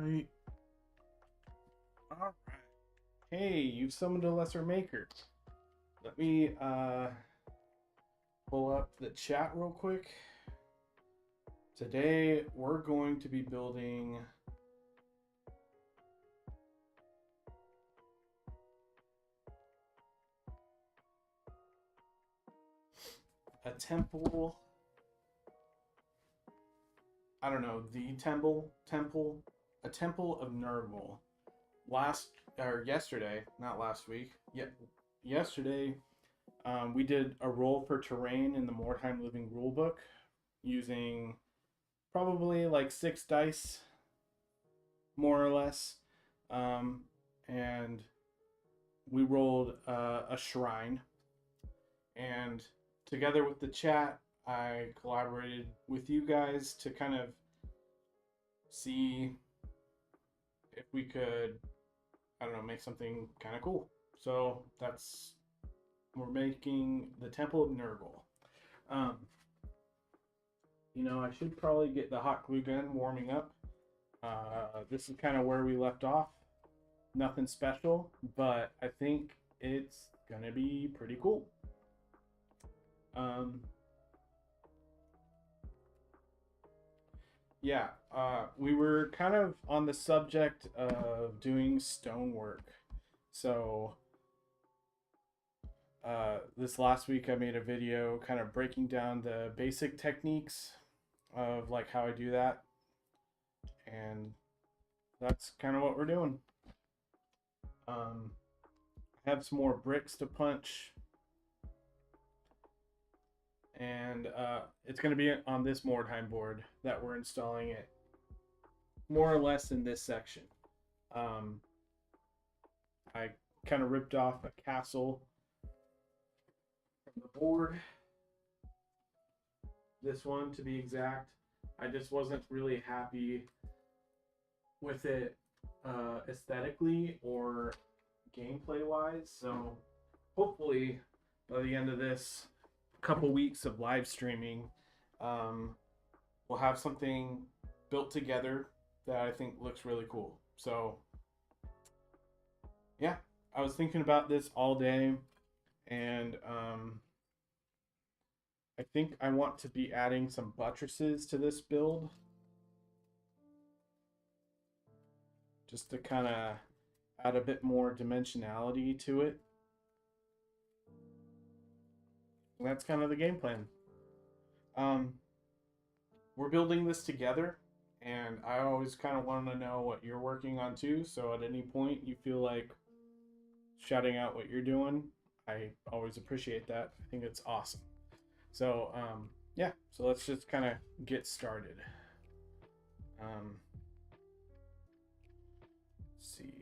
Right. All right. Hey, you've summoned a lesser maker. Let me pull up the chat real quick. Today we're going to be building a temple. I don't know, the a temple of Nurgle. Yesterday, not last week. Yesterday, we did a roll for terrain in the Mordheim Living Rulebook using probably like 6 dice, more or less, and we rolled a shrine. And together with the chat, I collaborated with you guys to kind of see if we could, I don't know, make something kind of cool. So we're making the Temple of Nurgle. I should probably get the hot glue gun warming up. This is kind of where we left off. Nothing special, but I think it's gonna be pretty cool. We were kind of on the subject of doing stonework. So this last week I made a video kind of breaking down the basic techniques of like how I do that. And that's kind of what we're doing. I have some more bricks to punch. And it's going to be on this Mordheim board that we're installing it, more or less in this section. I kind of ripped off a castle from the board. This one, to be exact. I just wasn't really happy with it aesthetically or gameplay wise. So hopefully by the end of this couple weeks of live streaming, we'll have something built together that I think looks really cool. So yeah, I was thinking about this all day, and I think I want to be adding some buttresses to this build just to kind of add a bit more dimensionality to it. And that's kind of the game plan. We're building this together, and I always kind of want to know what you're working on too. So at any point you feel like shouting out what you're doing, I always appreciate that. I think it's awesome. So yeah, so let's just kind of get started. Let's see.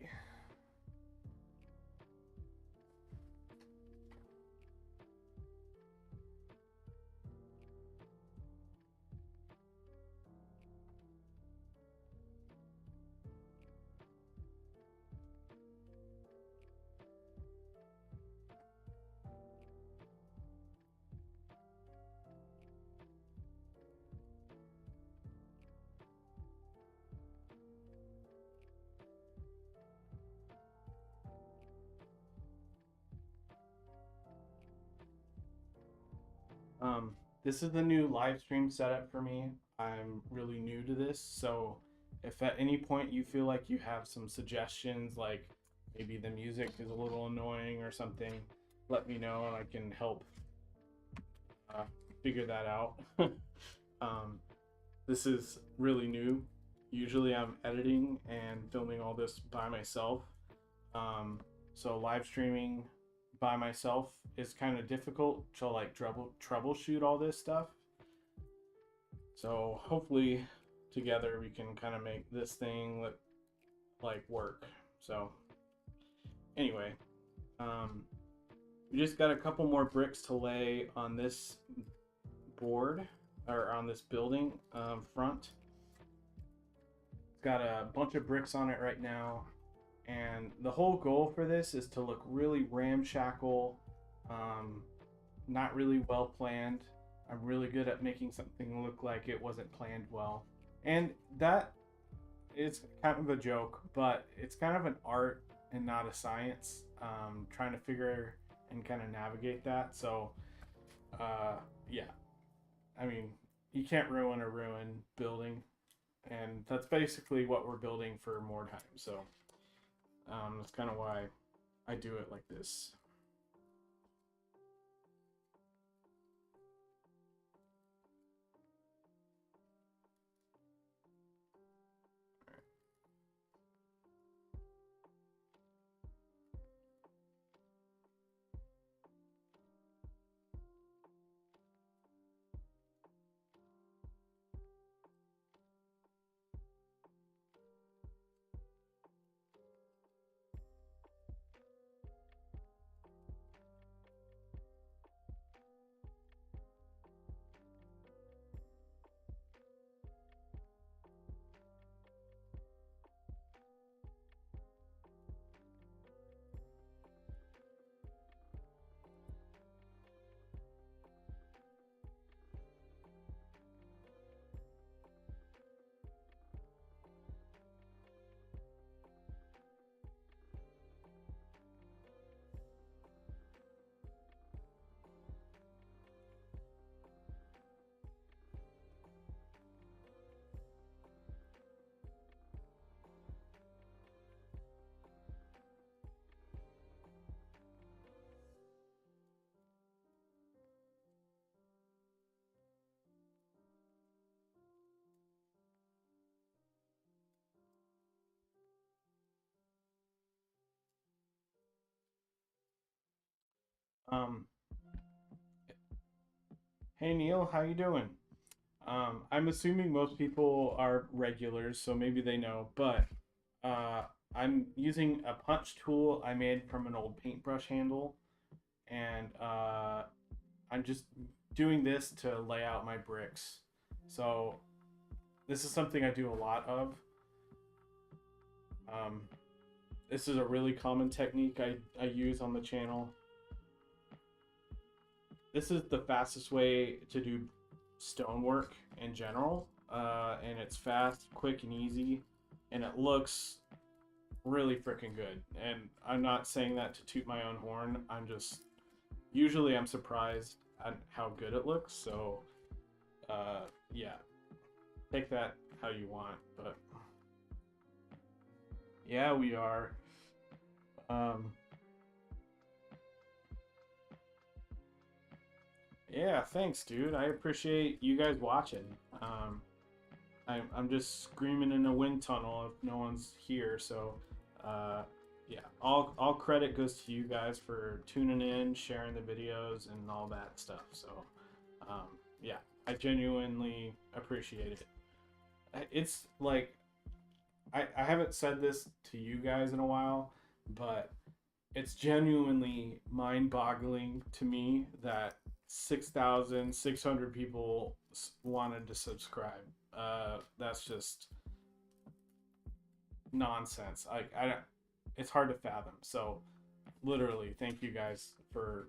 This is the new live stream setup for me. I'm really new to this, so if at any point you feel like you have some suggestions, like maybe the music is a little annoying or something, let me know and I can help figure that out. This is really new. Usually I'm editing and filming all this by myself. So live streaming by myself is kind of difficult to like troubleshoot all this stuff. So hopefully together we can kind of make this thing like work. So anyway, we just got a couple more bricks to lay on this board, or on this building front. It's got a bunch of bricks on it right now. And the whole goal for this is to look really ramshackle, not really well planned. I'm really good at making something look like it wasn't planned well. And that it's kind of a joke, but it's kind of an art and not a science. Trying to figure and kind of navigate that. So, yeah, I mean, you can't ruin a ruin building, and that's basically what we're building for Mordheim. So, that's kind of why I do it like this. Um, hey Neil, how you doing? I'm assuming most people are regulars, so maybe they know, but uh, I'm using a punch tool I made from an old paintbrush handle, and I'm just doing this to lay out my bricks. So this is something I do a lot of. Um, this is a really common technique I use on the channel. This is the fastest way to do stonework in general, and it's fast, quick, and easy, and it looks really freaking good. And I'm not saying that to toot my own horn. Usually I'm surprised at how good it looks. So, yeah, take that how you want. But yeah, we are. Yeah, thanks, dude. I appreciate you guys watching. I'm just screaming in a wind tunnel if no one's here. So, uh, yeah, all credit goes to you guys for tuning in, sharing the videos, and all that stuff. So, yeah, I genuinely appreciate it. It's like I haven't said this to you guys in a while, but it's genuinely mind-boggling to me that 6,600 people wanted to subscribe. That's just nonsense. It's hard to fathom. So, literally, thank you guys for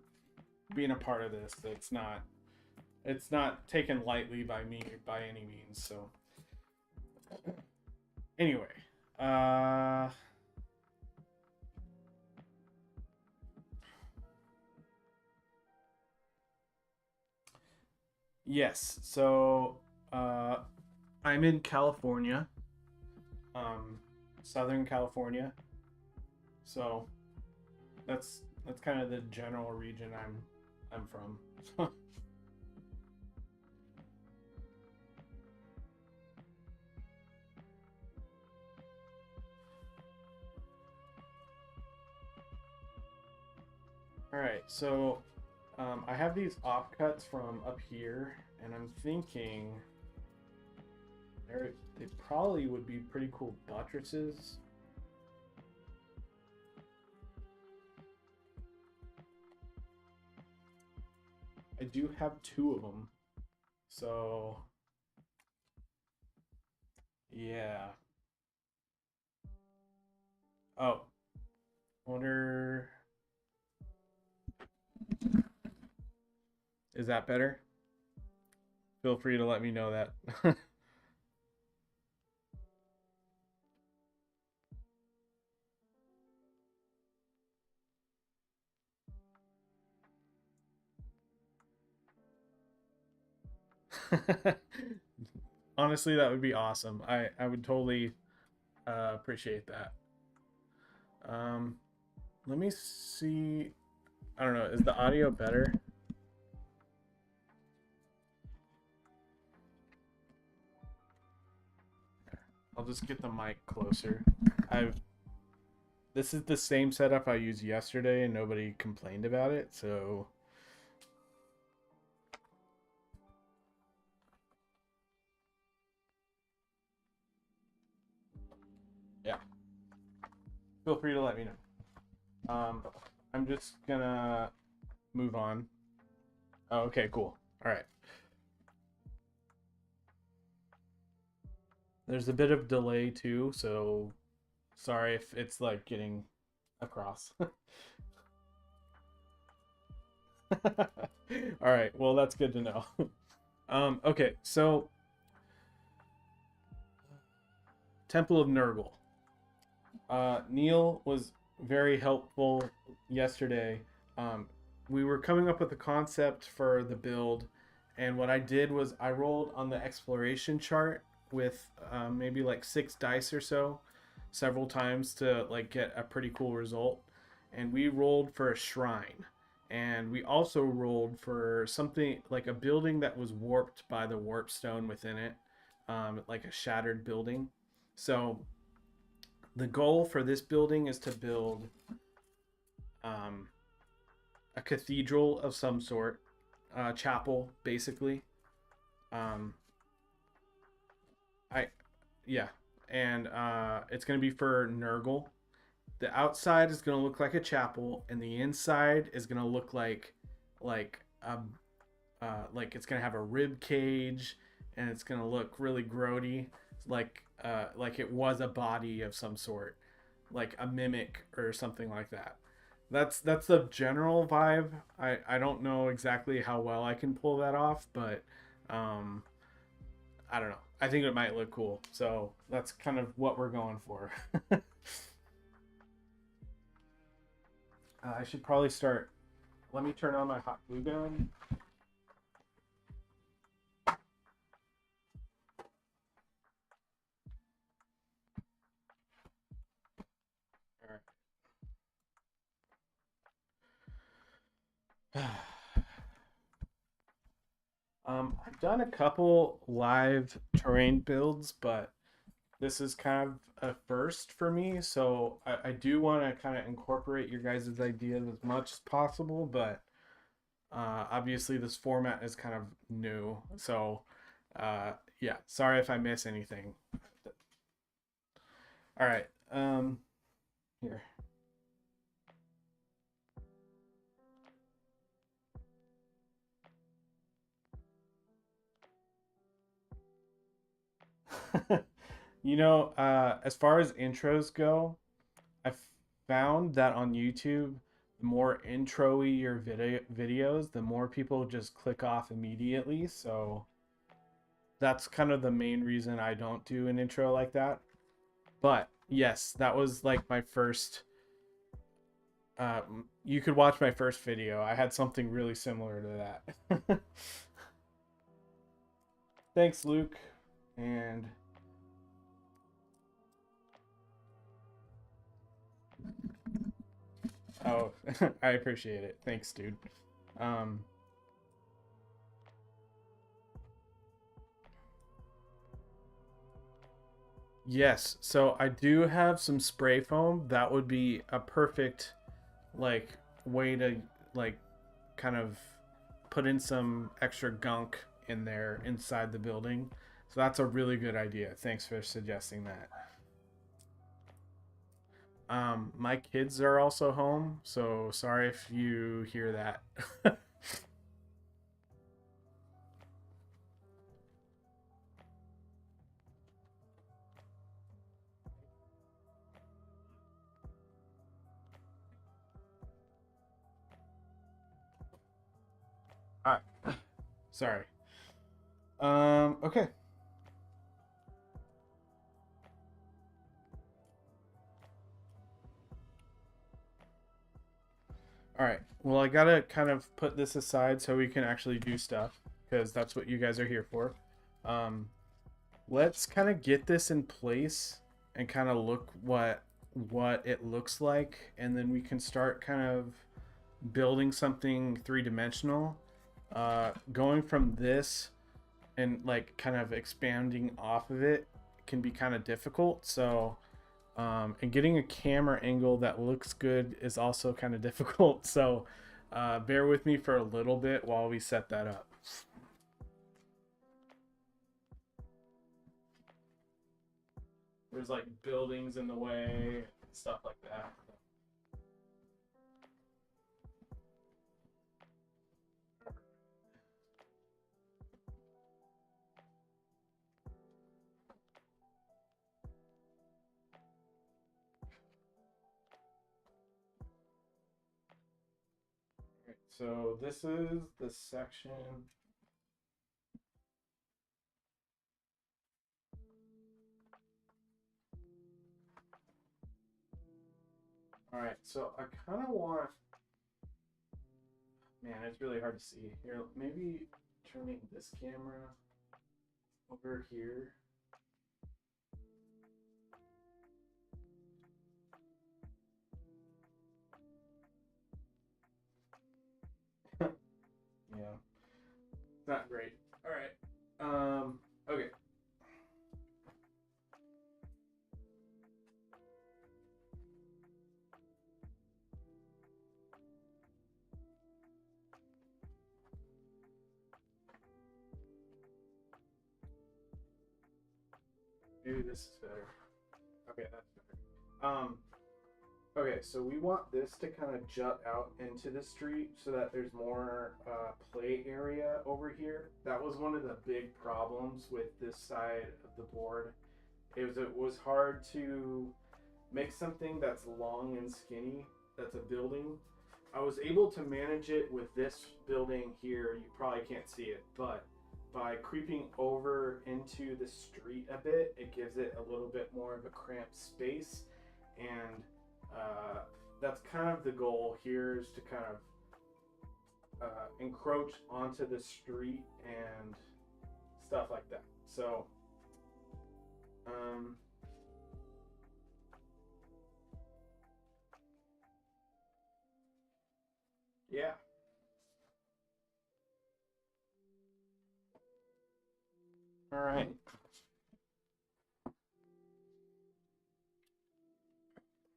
being a part of this. It's not taken lightly by me by any means. So, anyway, yes. So, I'm in California, Southern California. So that's kind of the general region I'm from. All right, so I have these offcuts from up here, and I'm thinking they probably would be pretty cool buttresses. I do have 2 of them, so yeah. Oh, wonder, is that better? Feel free to let me know that. Honestly, that would be awesome. I would totally appreciate that. Let me see. I don't know. Is the audio better? I'll just get the mic closer. This is the same setup I used yesterday and nobody complained about it, so yeah. Feel free to let me know. I'm just gonna move on. Oh, okay, cool. All right. There's a bit of delay too, so sorry if it's like getting across. All right, well, that's good to know. Okay, so Temple of Nurgle. Neil was very helpful yesterday. We were coming up with a concept for the build, and what I did was I rolled on the exploration chart with maybe like 6 dice or so several times to like get a pretty cool result, and we rolled for a shrine, and we also rolled for something like a building that was warped by the warp stone within it, like a shattered building. So the goal for this building is to build a cathedral of some sort, chapel basically. um I Yeah, and it's going to be for Nurgle. The outside is going to look like a chapel, and the inside is going to look like like it's going to have a rib cage, and it's going to look really grody, like it was a body of some sort, like a mimic or something like that. That's the general vibe. I don't know exactly how well I can pull that off, but um I don't know. I think it might look cool. So that's kind of what we're going for. I should probably start. Let me turn on my hot glue gun. All right. I've done a couple live terrain builds, but this is kind of a first for me. So I do want to kind of incorporate your guys' ideas as much as possible, but obviously this format is kind of new. So yeah, sorry if I miss anything. All right. Here. As far as intros go, I've found that on YouTube, the more intro-y your videos, the more people just click off immediately. So that's kind of the main reason I don't do an intro like that. But yes, that was like my first. You could watch my first video. I had something really similar to that. Thanks, Luke. And oh, I appreciate it. Thanks, dude. Um, yes, so I do have some spray foam. That would be a perfect like way to like kind of put in some extra gunk in there inside the building. So that's a really good idea. Thanks for suggesting that. My kids are also home, so sorry if you hear that. All right. Sorry. Okay. All right. Well, I gotta kind of put this aside so we can actually do stuff. because that's what you guys are here for. Let's kind of get this in place and kind of look what it looks like, and then we can start kind of building something three-dimensional. Going from this and like kind of expanding off of it can be kind of difficult. So and getting a camera angle that looks good is also kind of difficult. So bear with me for a little bit while we set that up. There's like buildings in the way, stuff like that. So this is the section. All right, so I kind of want, man, it's really hard to see here. Maybe turning this camera over here. Yeah, not great. All right. Okay. Maybe this is better. Okay, that's better. Okay, so we want this to kind of jut out into the street so that there's more play area over here. That was one of the big problems with this side of the board. It was hard to make something that's long and skinny, that's a building. I was able to manage it with this building here. You probably can't see it, but by creeping over into the street a bit, it gives it a little bit more of a cramped space. And that's kind of the goal here, is to kind of encroach onto the street and stuff like that. So yeah. All right.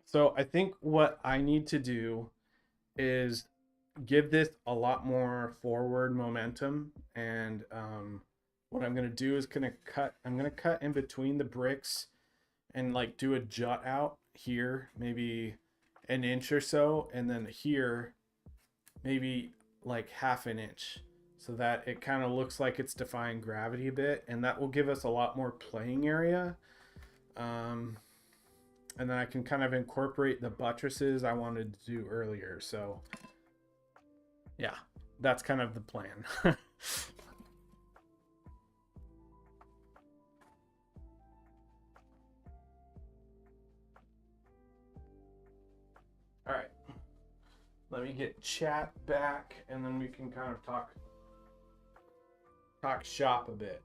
So I think what I need to do is give this a lot more forward momentum, and what I'm gonna do is I'm gonna cut in between the bricks and like do a jut out here, maybe an inch or so, and then here maybe like half an inch, so that it kind of looks like it's defying gravity a bit, and that will give us a lot more playing area. And then I can kind of incorporate the buttresses I wanted to do earlier. So yeah, that's kind of the plan. All right, let me get chat back, and then we can kind of talk shop a bit.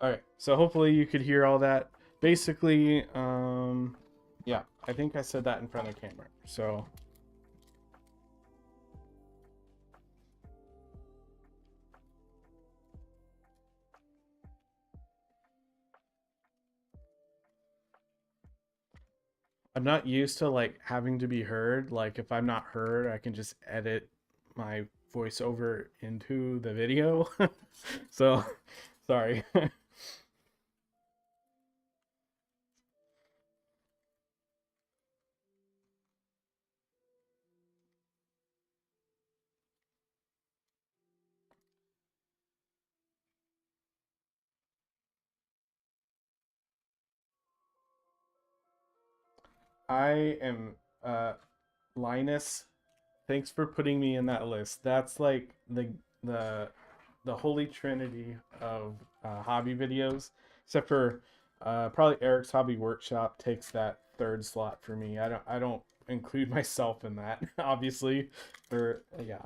All right, so hopefully you could hear all that. Basically, yeah, I think I said that in front of the camera. So I'm not used to like having to be heard. Like if I'm not heard, I can just edit my voiceover into the video. So sorry. I am Linus. Thanks for putting me in that list. That's like the the holy trinity of hobby videos, except for probably Eric's Hobby Workshop takes that third slot for me. I don't include myself in that, obviously. Or yeah.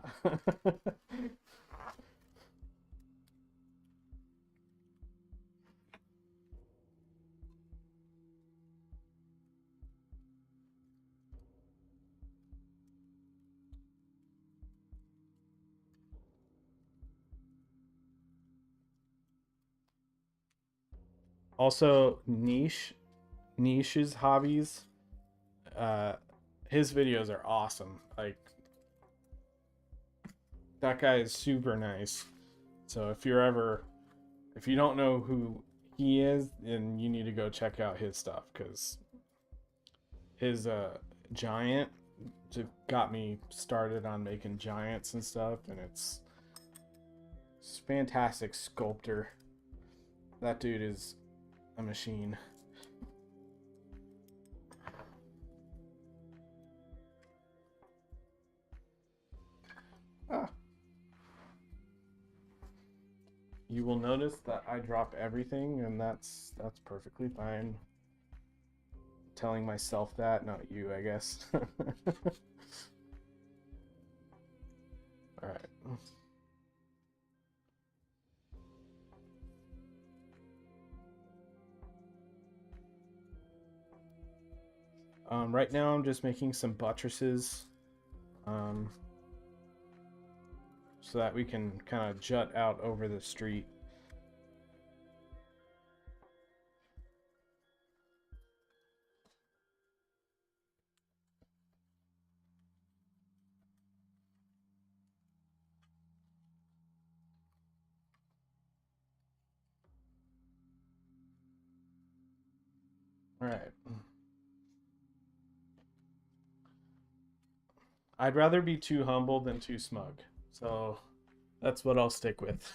Also, niche's hobbies. His videos are awesome. Like, that guy is super nice. So if you don't know who he is, then you need to go check out his stuff, because his giant got me started on making giants and stuff, and it's fantastic sculptor. That dude is a machine. You will notice that I drop everything, and that's perfectly fine. Telling myself that, not you, I guess. All right. Right now I'm just making some buttresses, so that we can kind of jut out over the street. All right. I'd rather be too humble than too smug, so that's what I'll stick with.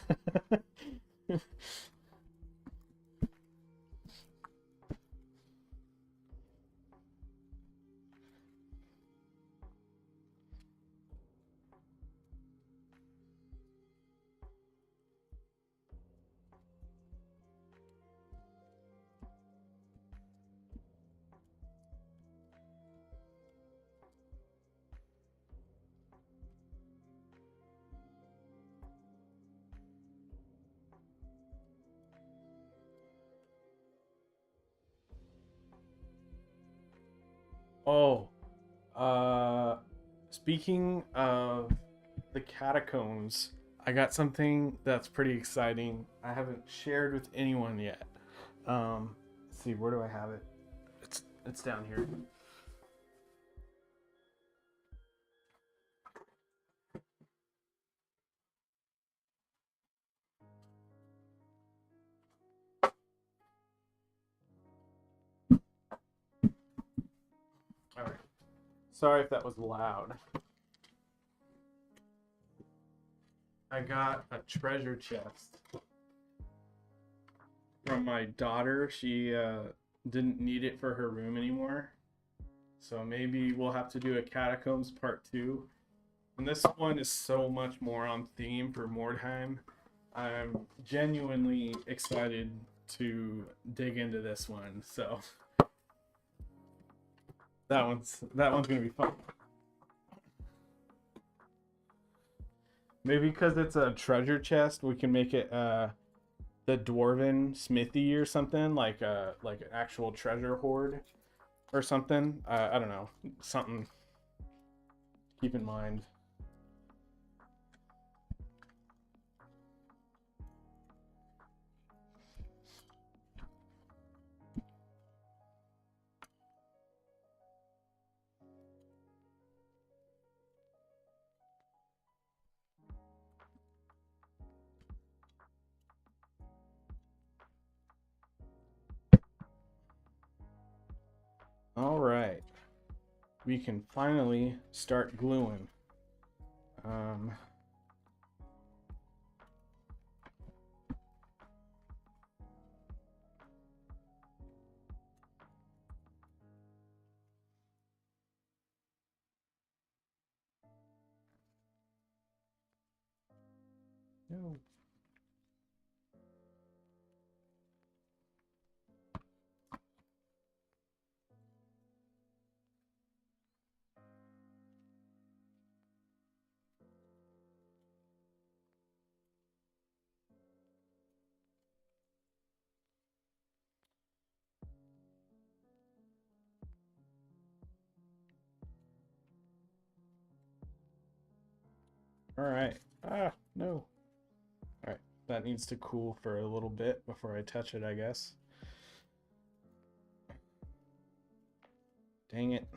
Oh, speaking of the catacombs, I got something that's pretty exciting. I haven't shared with anyone yet. Let's see, where do I have it? It's down here. All right. Sorry if that was loud. I got a treasure chest from my daughter. She didn't need it for her room anymore. So maybe we'll have to do a Catacombs Part 2. And this one is so much more on theme for Mordheim. I'm genuinely excited to dig into this one. So that one's gonna be fun. Maybe because it's a treasure chest, we can make it the dwarven smithy or something, like an actual treasure hoard or something. I don't know, something to keep in mind. All right, we can finally start gluing. No. All right. Ah, no. All right. That needs to cool for a little bit before I touch it, I guess. Dang it.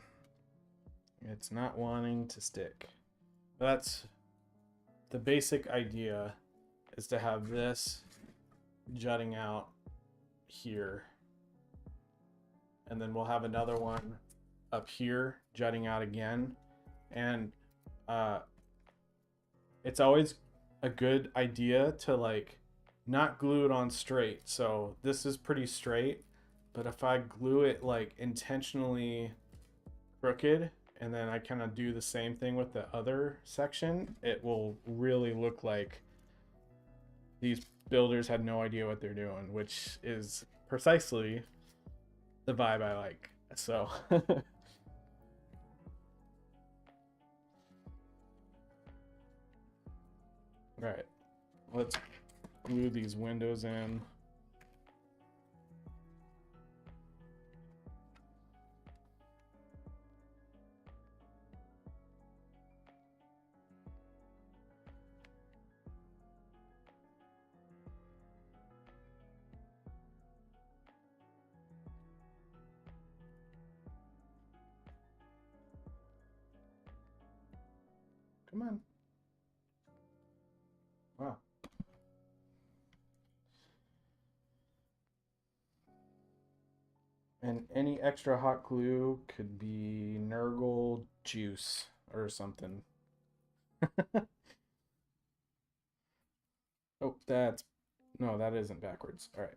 It's not wanting to stick. That's the basic idea, is to have this jutting out here. And then we'll have another one up here jutting out again. And it's always a good idea to like not glue it on straight. So this is pretty straight, but if I glue it like intentionally crooked, and then I kind of do the same thing with the other section, it will really look like these builders had no idea what they're doing, which is precisely the vibe I like. So all right, let's glue these windows in. Come on. Wow. And any extra hot glue could be Nurgle juice or something. Oh, that's... No, that isn't backwards. All right.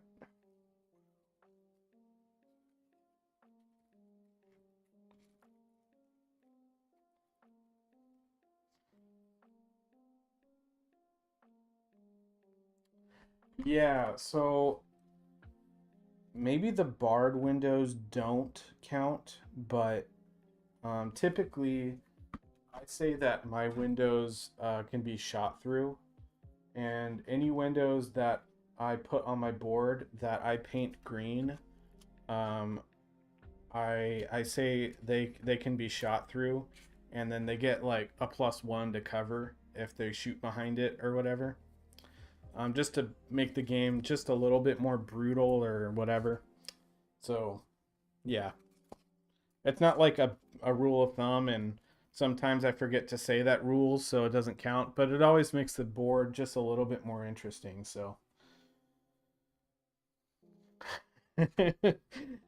Yeah, so maybe the barred windows don't count, but typically I say that my windows can be shot through, and any windows that I put on my board that I paint green, um, I say they can be shot through, and then they get like a +1 to cover if they shoot behind it or whatever. Just to make the game just a little bit more brutal or whatever. So, yeah. It's not like a rule of thumb, and sometimes I forget to say that rule, so it doesn't count, but it always makes the board just a little bit more interesting, so.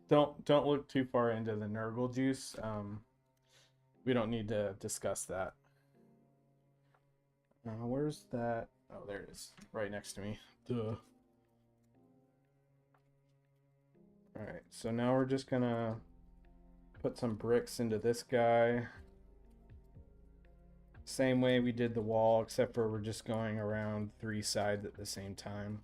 Don't look too far into the Nurgle juice. We don't need to discuss that. Where's that? Oh, there it is. Right next to me. Duh. Alright, so now we're just gonna put some bricks into this guy. Same way we did the wall, except for we're just going around 3 sides at the same time.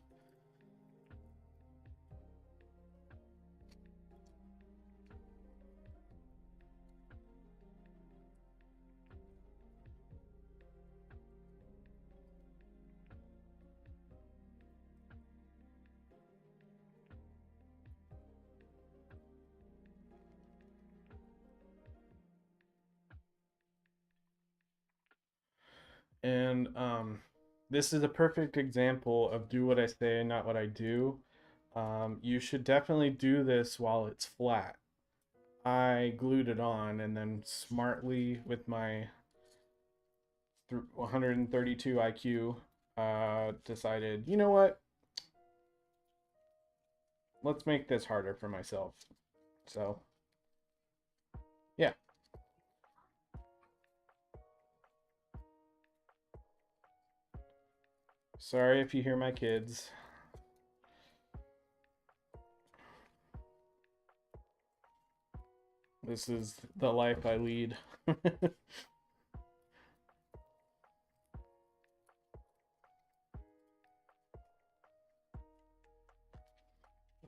And this is a perfect example of do what I say, not what I do. You should definitely do this while it's flat. I glued it on and then smartly with my 132 IQ decided, you know what? Let's make this harder for myself. So, yeah. Sorry if you hear my kids. This is the life I lead.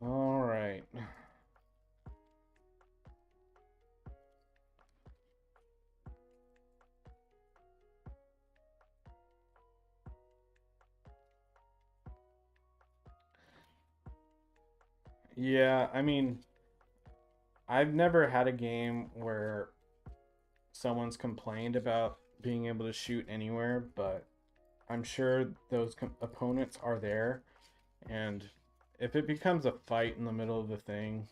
All right. Yeah, I mean, I've never had a game where someone's complained about being able to shoot anywhere, but I'm sure those opponents are there, and if it becomes a fight in the middle of the thing,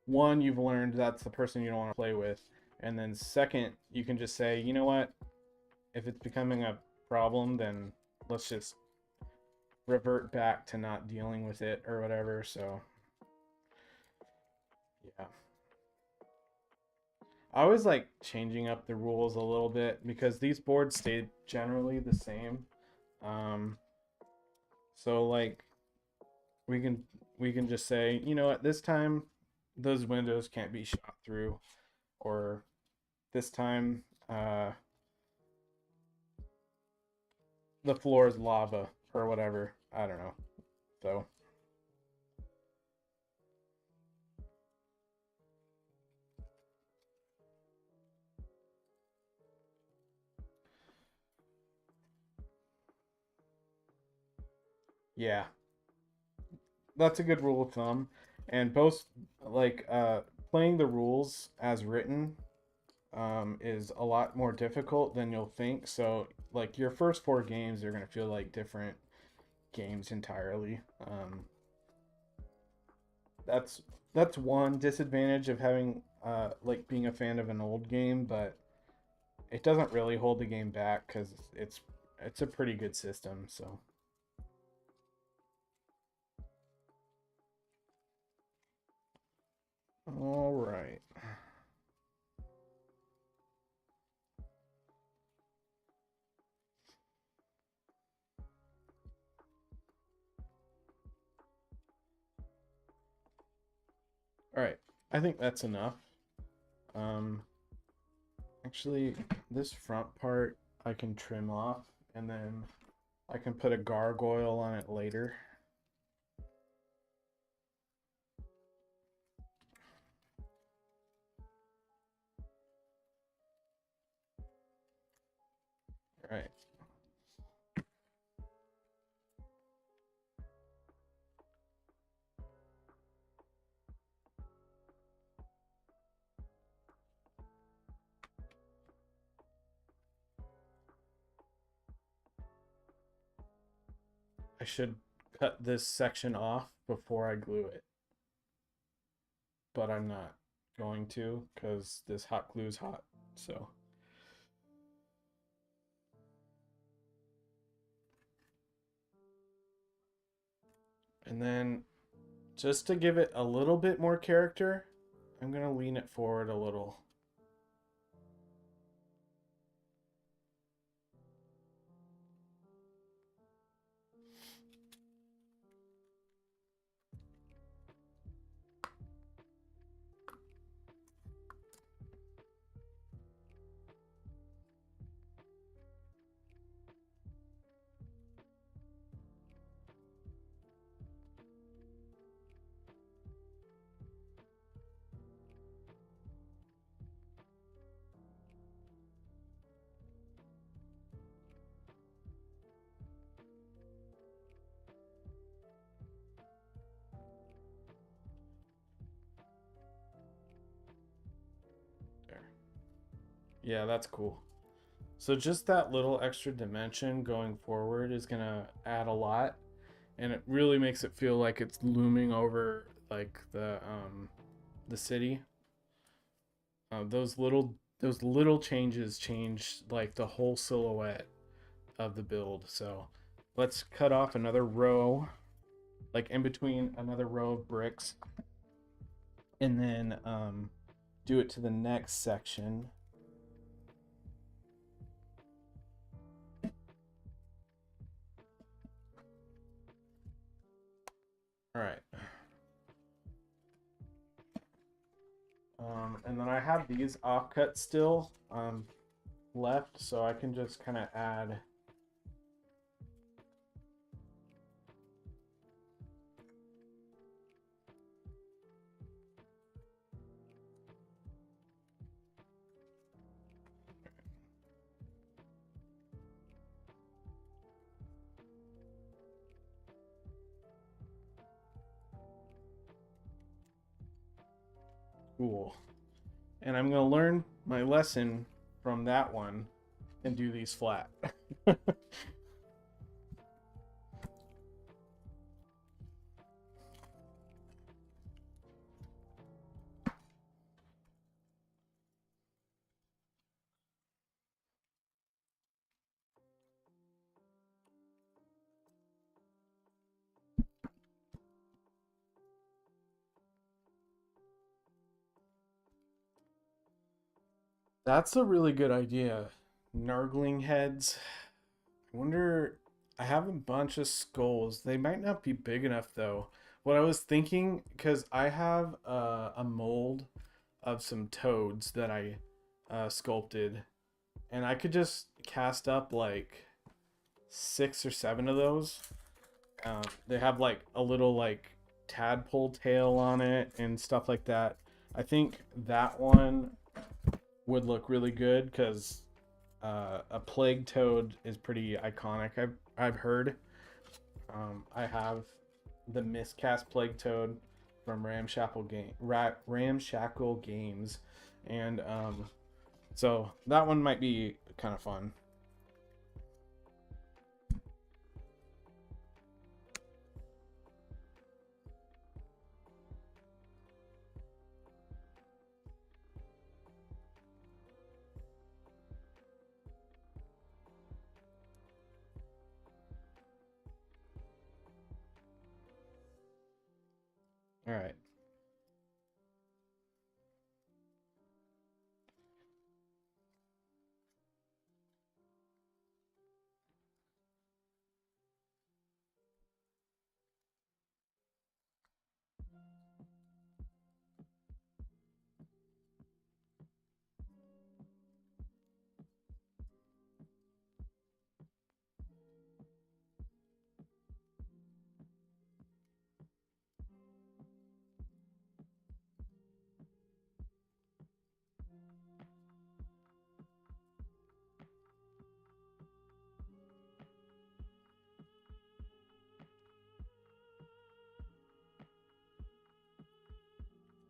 one, you've learned that's the person you don't want to play with, and then second, you can just say, you know what, if it's becoming a problem, then let's just revert back to not dealing with it or whatever. So yeah, I always like changing up the rules a little bit because these boards stay generally the same. So like we can just say, you know, at this time those windows can't be shot through, or this time the floor is lava or whatever. I don't know. So yeah, that's a good rule of thumb. And both like playing the rules as written is a lot more difficult than you'll think. So like your first 4 games are gonna feel like different games entirely. That's one disadvantage of having like being a fan of an old game, but it doesn't really hold the game back because it's a pretty good system. So all right. All right. I think that's enough. Um, actually, this front part I can trim off, and then I can put a gargoyle on it later. All right. I should cut this section off before I glue it, but I'm not going to because this hot glue is hot. So and then just to give it a little bit more character, I'm gonna lean it forward a little. Yeah, that's cool. So just that little extra dimension going forward is gonna add a lot, and it really makes it feel like it's looming over like the city. Those little changes change like the whole silhouette of the build. So let's cut off another row, like in between another row of bricks, and then do it to the next section. All right. And then I have these offcuts still left, so I can just kind of add cool. And I'm going to learn my lesson from that one and do these flat. That's a really good idea. Nurgling heads. I wonder. I have a bunch of skulls. They might not be big enough though. What I was thinking, because I have a mold of some toads that I sculpted, and I could just cast up like 6 or 7 of those. They have like a little like tadpole tail on it and stuff like that. I think that one would look really good because a plague toad is pretty iconic. I've heard. I have the Miscast plague toad from Ramshackle Games, and so that one might be kind of fun. All right.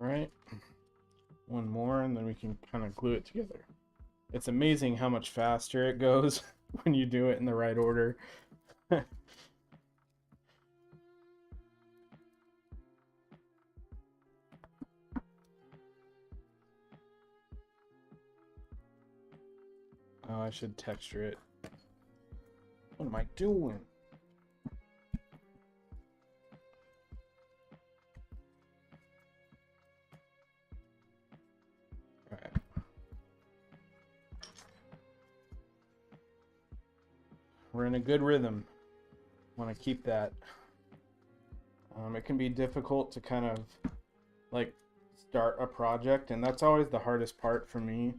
All right. One more, and then we can kind of glue it together. It's amazing how much faster it goes when you do it in the right order. Oh, I should texture it. What am I doing? All right. We're in a good rhythm. Want to keep that. It can be difficult to kind of like start a project, and that's always the hardest part for me.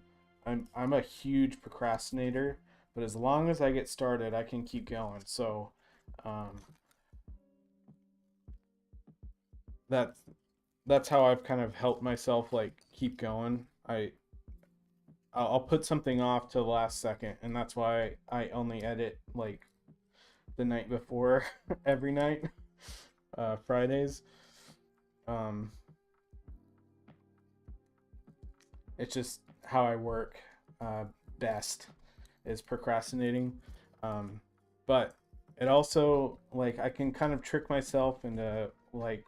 I'm a huge procrastinator, but as long as I get started, I can keep going. So that's how I've kind of helped myself like keep going. I'll put something off to the last second, and that's why I only edit like the night before every night, Fridays. It's just how I work best is procrastinating. But it also like I can kind of trick myself into like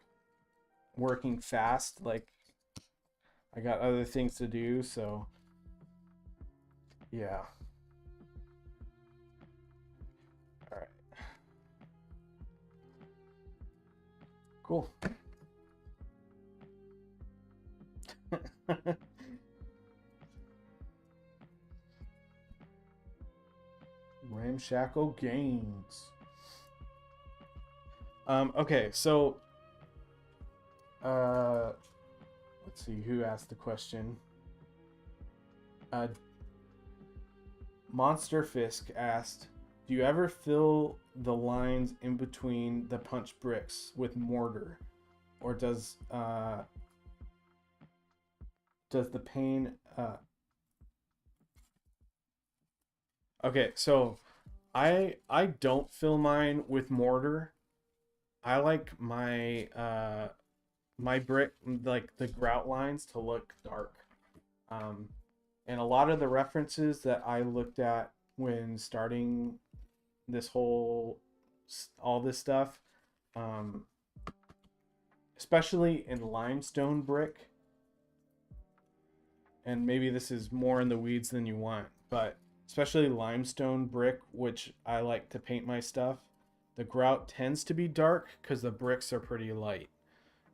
working fast. Like I got other things to do, so yeah. All right. Cool. Ramshackle Games. Okay, so let's see who asked the question. Monster Fisk asked, "Do you ever fill the lines in between the punch bricks with mortar, or does the pain?" Okay, so I don't fill mine with mortar. I like my brick, like the grout lines, to look dark. And a lot of the references that I looked at when starting this whole, all this stuff, especially in limestone brick. And maybe this is more in the weeds than you want, but especially limestone brick, which I like to paint my stuff, the grout tends to be dark because the bricks are pretty light.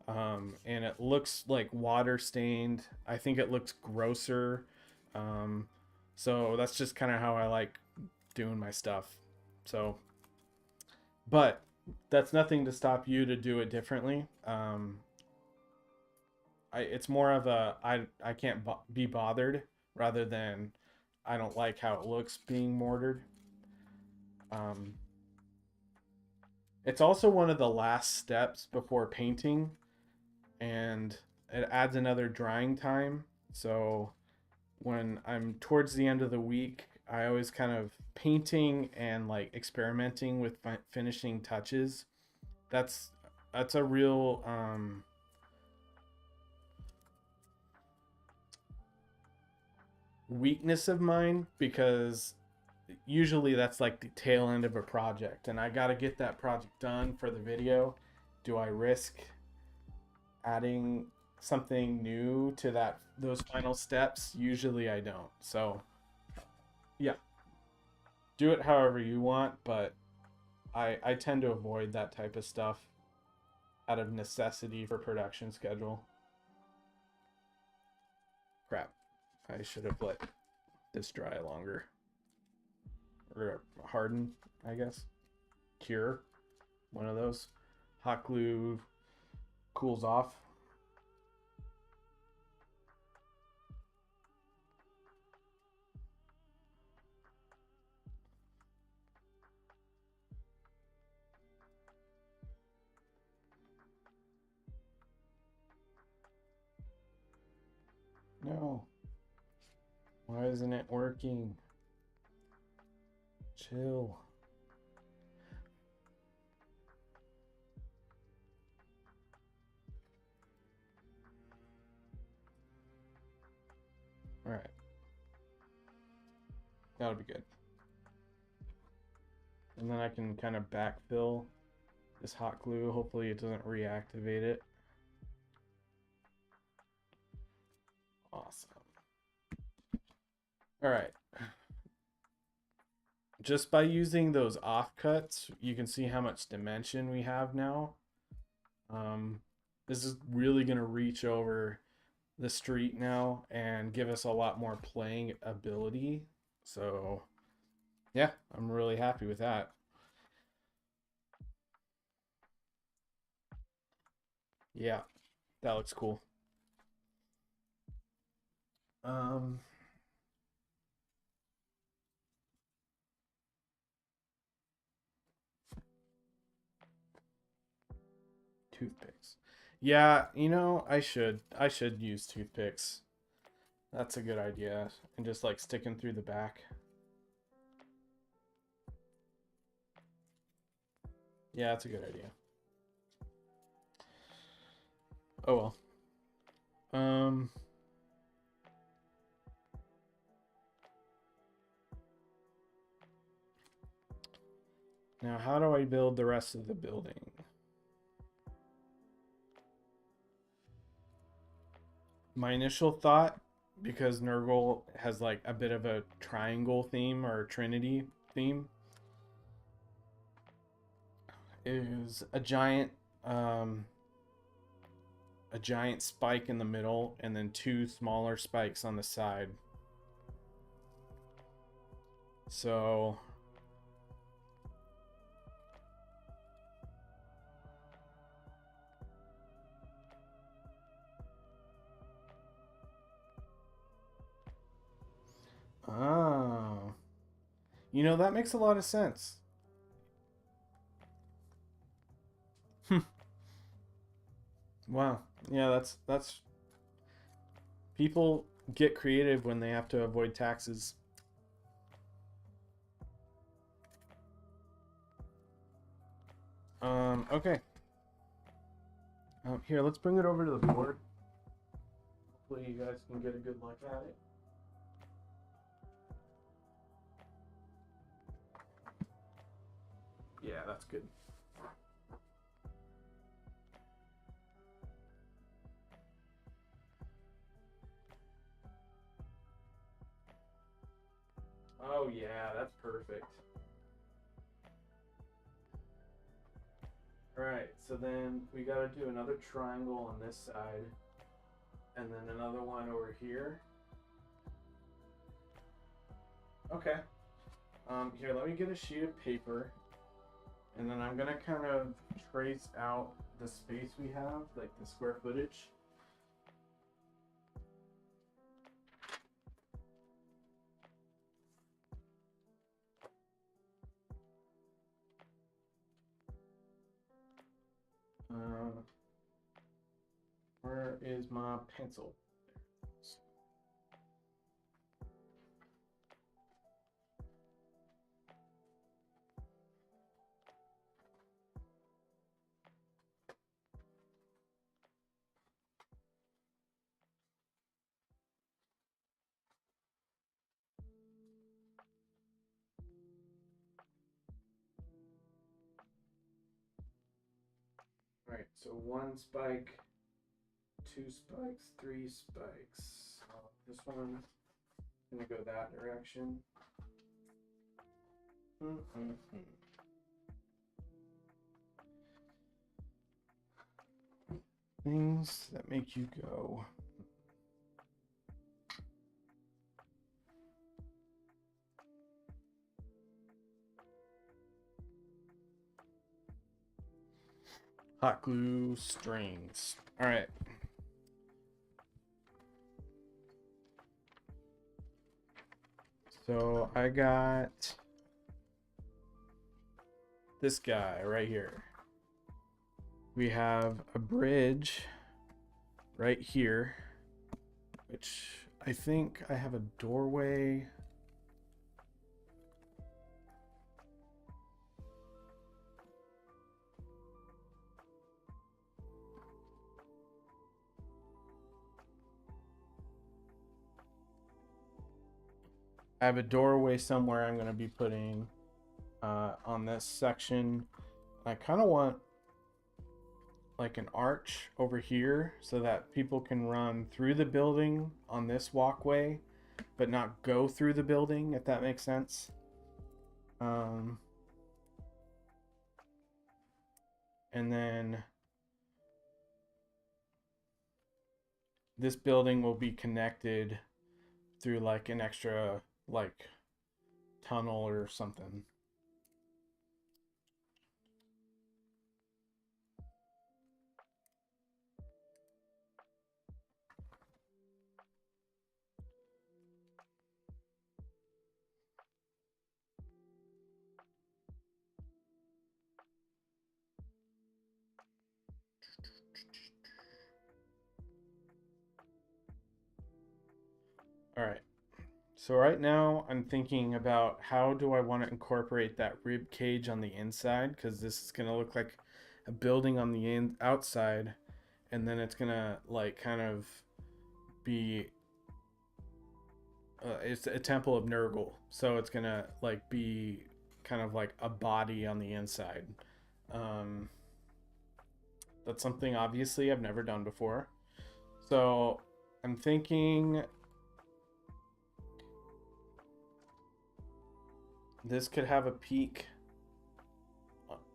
And it looks like water stained. I think it looks grosser. So that's just kind of how I like doing my stuff. So, but that's nothing to stop you to do it differently. It's more of a I can't be bothered rather than I don't like how it looks being mortared. It's also one of the last steps before painting, and it adds another drying time. So when I'm towards the end of the week, I always kind of painting and like experimenting with finishing touches. That's a real weakness of mine, because usually that's like the tail end of a project and I got to get that project done for the video. Do I risk adding something new to those final steps? Usually I don't. So yeah, do it however you want, but I tend to avoid that type of stuff out of necessity for production schedule. Crap, I should have let this dry longer, or harden, I guess. Cure, one of those. Hot glue cools off. No. Why isn't it working? Chill. All right. That'll be good. And then I can kind of backfill this hot glue. Hopefully it doesn't reactivate it. Awesome. All right. Just by using those offcuts, you can see how much dimension we have now. This is really going to reach over the street now and give us a lot more playing ability. So yeah, I'm really happy with that. Yeah, that looks cool. Toothpicks. Yeah, you know, I should use toothpicks. That's a good idea. And just like sticking through the back. Yeah, that's a good idea. Oh well. Now how do I build the rest of the building? My initial thought, because Nurgle has like a bit of a triangle theme or trinity theme, is a giant spike in the middle and then two smaller spikes on the side. So oh, you know, that makes a lot of sense. Wow. Yeah, that's people get creative when they have to avoid taxes. Okay. Here, let's bring it over to the board. Hopefully you guys can get a good look at it. Yeah, that's good. Oh yeah, that's perfect. Alright, so then we gotta do another triangle on this side. And then another one over here. Okay. Here, let me get a sheet of paper. And then I'm gonna kind of trace out the space we have, like the square footage. Where is my pencil? Alright, so 1 spike, 2 spikes, 3 spikes. This one is gonna go that direction. Things that make you go. Hot glue strings. All right. So I got this guy right here. We have a bridge right here, which I think I have a doorway. I have a doorway somewhere I'm going to be putting on this section. I kind of want like an arch over here so that people can run through the building on this walkway, but not go through the building, if that makes sense. And then this building will be connected through like an extra like tunnel or something. All right. So right now I'm thinking about how do I want to incorporate that rib cage on the inside, because this is going to look like a building on the outside, and then it's going to like kind of be it's a temple of Nurgle, so it's going to like be kind of like a body on the inside. That's something obviously I've never done before. So I'm thinking this could have a peak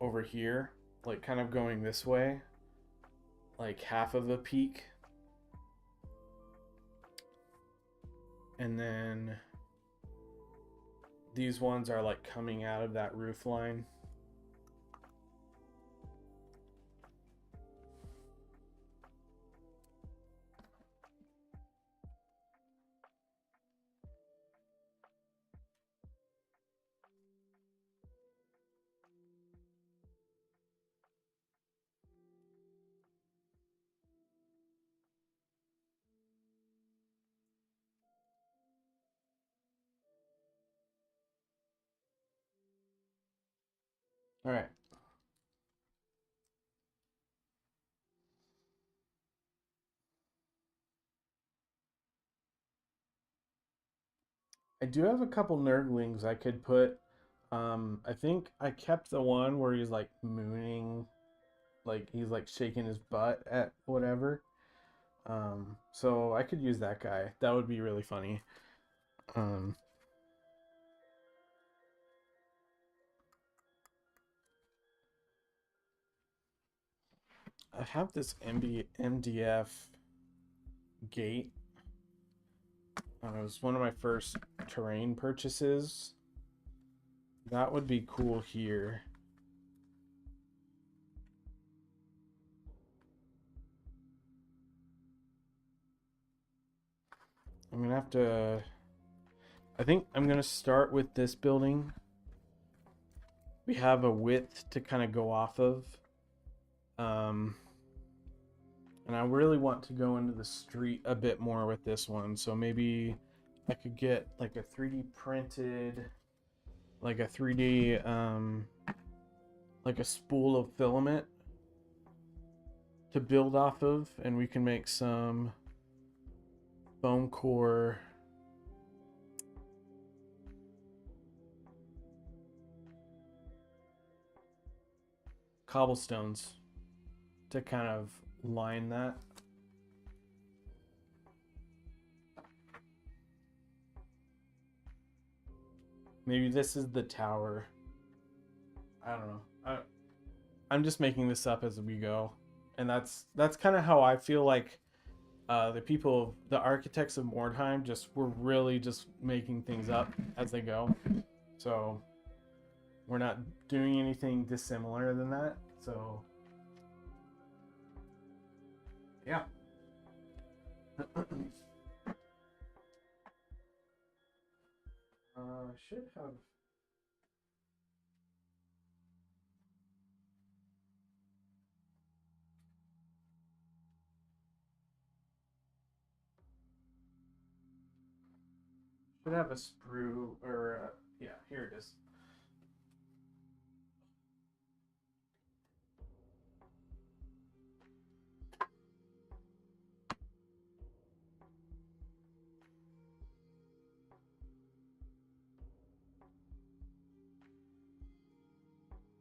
over here, like kind of going this way, like half of a peak. And then these ones are like coming out of that roof line. All right. I do have a couple Nurglings I could put I think I kept the one where he's like mooning, like he's like shaking his butt at whatever. So I could use that guy. That would be really funny. Um, I have this MDF gate. It was one of my first terrain purchases. That would be cool here. I'm gonna have to... I think I'm gonna start with this building. We have a width to kind of go off of. And I really want to go into the street a bit more with this one. So maybe I could get like a 3D printed, like a 3D, like a spool of filament to build off of. And we can make some foam core cobblestones to kind of line that. Maybe this is the tower. I don't know. I'm just making this up as we go, and that's kind of how I feel like the architects of Mordheim just were really just making things up as they go. So we're not doing anything dissimilar than that. So yeah. Should have... Should have a sprue, or yeah, here it is.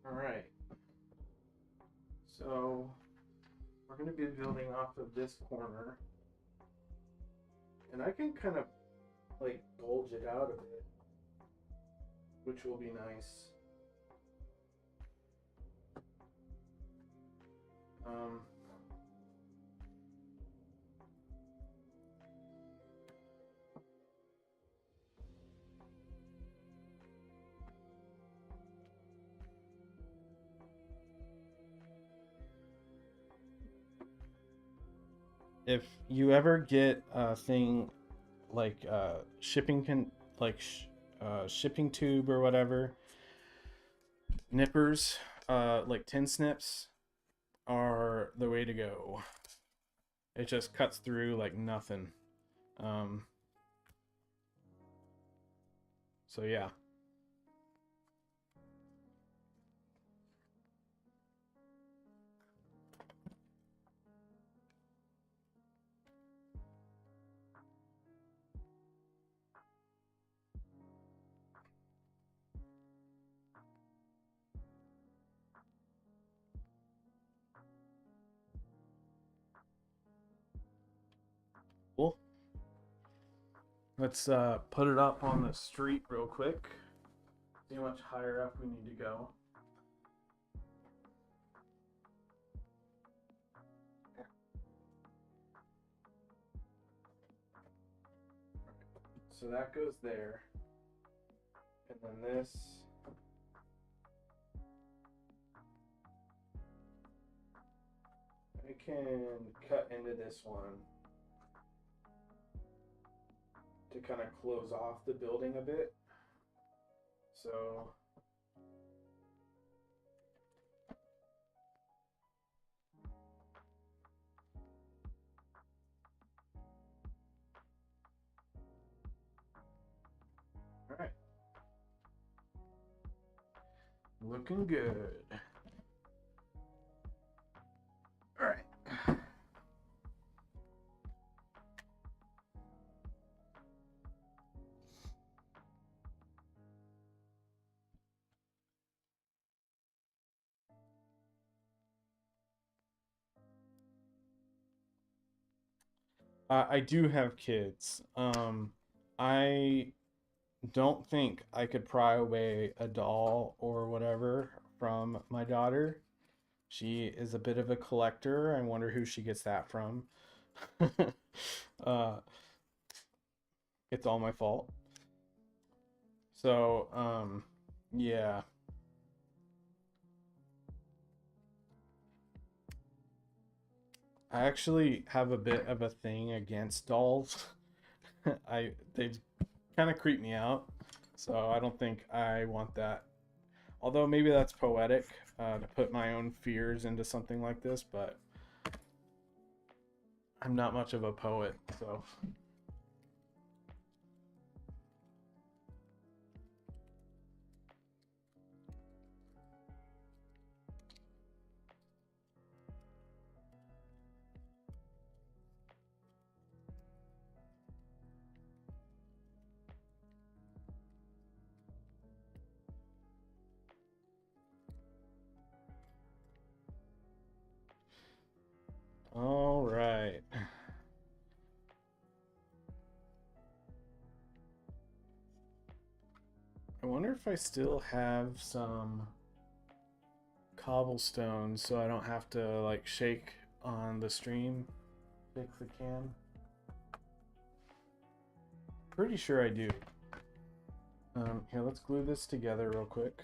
All right. So we're going to be building off of this corner, and I can kind of like bulge it out a bit, which will be nice. If you ever get a thing like shipping tube or whatever, nippers, like tin snips are the way to go. It just cuts through like nothing. So yeah. Cool. Let's put it up on the street real quick. See how much higher up we need to go. So that goes there. And then this. I can cut into this one to kind of close off the building a bit. So all right. Looking good. All right. I do have kids. I don't think I could pry away a doll or whatever from my daughter. She is a bit of a collector. I wonder who she gets that from. uh, it's all my fault. So, yeah. I actually have a bit of a thing against dolls. They kind of creep me out. So I don't think I want that. Although maybe that's poetic to put my own fears into something like this, but I'm not much of a poet, so. All right. I wonder if I still have some cobblestones so I don't have to like shake on the stream. Shake the can. Pretty sure I do. Here, let's glue this together real quick.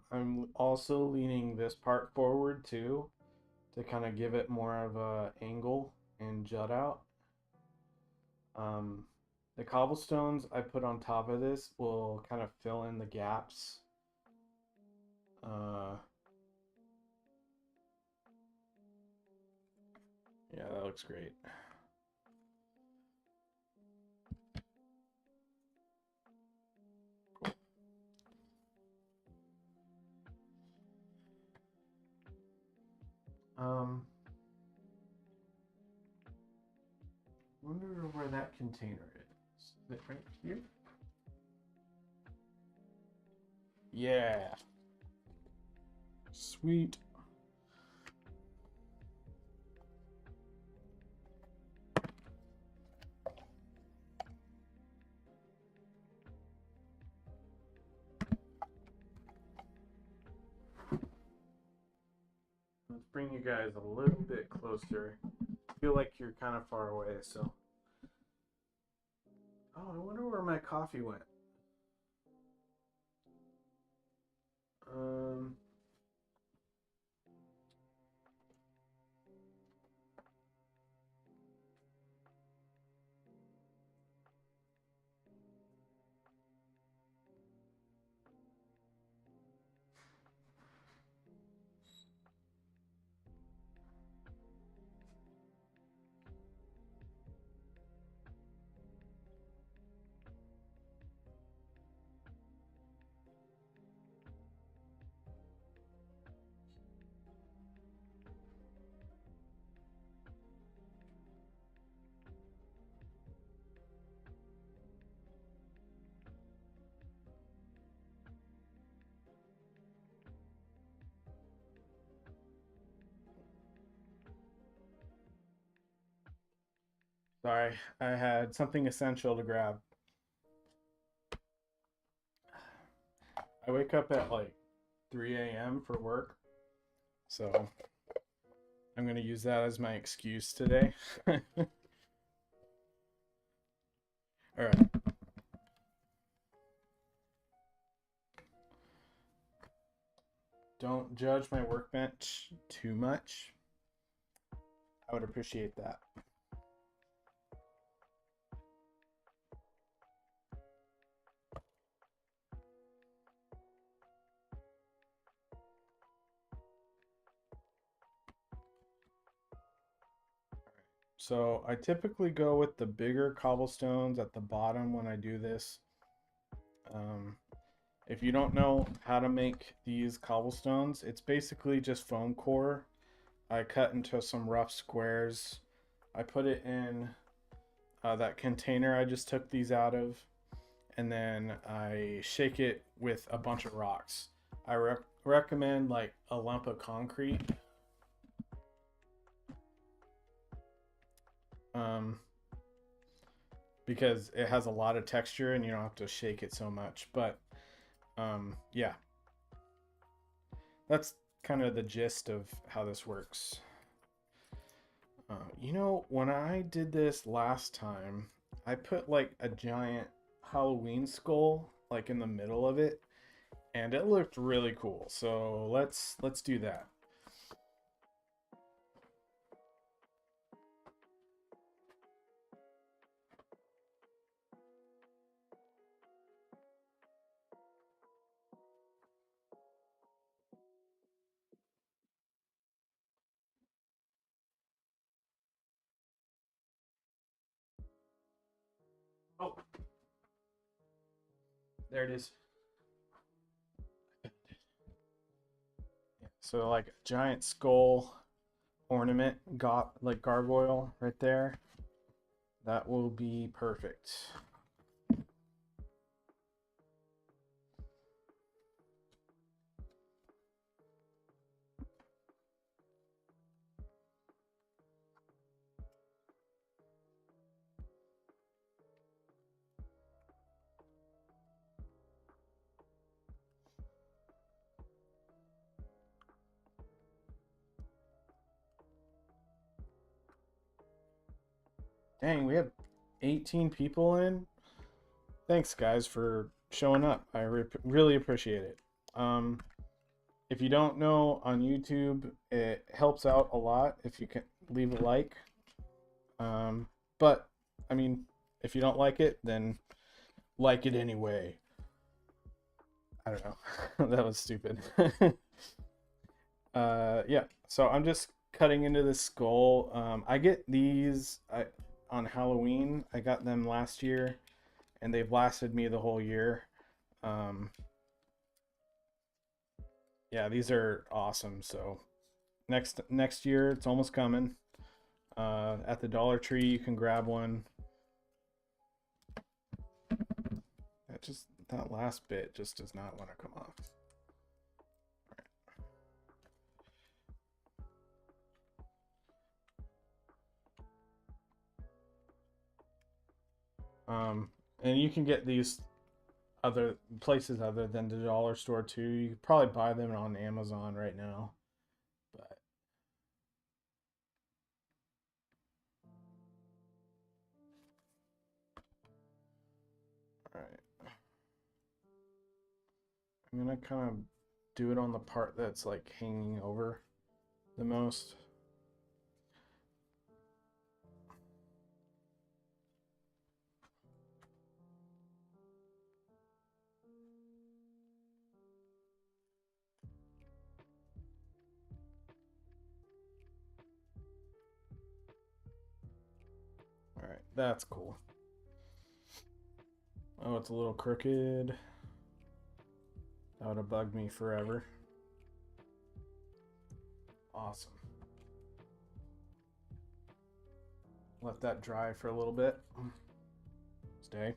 I'm also leaning this part forward too to kind of give it more of a angle and jut out. The cobblestones I put on top of this will kind of fill in the gaps. Yeah, that looks great. Wonder where that container is. Is it right here? Yeah. Sweet. Let's bring you guys a little bit closer. I feel like you're kind of far away, so. Oh, I wonder where my coffee went. Um, Sorry, I had something essential to grab. I wake up at like 3 a.m. for work, so I'm going to use that as my excuse today. All right. Don't judge my workbench too much. I would appreciate that. So I typically go with the bigger cobblestones at the bottom when I do this. If you don't know how to make these cobblestones, it's basically just foam core. I cut into some rough squares. I put it in that container I just took these out of, and then I shake it with a bunch of rocks. I recommend like a lump of concrete. Because it has a lot of texture and you don't have to shake it so much. But yeah, that's kind of the gist of how this works. You know, when I did this last time, I put like a giant Halloween skull like in the middle of it, and it looked really cool. So let's do that. Oh, there it is. So like a giant skull ornament, got like gargoyle right there. That will be perfect. Dang, we have 18 people in. Thanks, guys, for showing up. I really appreciate it. If you don't know, on YouTube, it helps out a lot if you can leave a like. But, I mean, if you don't like it, then like it anyway. I don't know. That was stupid. Yeah, so I'm just cutting into the skull. I get these on Halloween. I got them last year, and they've lasted me the whole year. Yeah, these are awesome. So next year, it's almost coming. At the Dollar Tree, you can grab one. That last bit just does not want to come off. And you can get these other places other than the dollar store too. You could probably buy them on Amazon right now. But all right, I'm gonna kind of do it on the part that's like hanging over the most. All right, that's cool. Oh, it's a little crooked. That would have bugged me forever. Awesome. Let that dry for a little bit. Stay.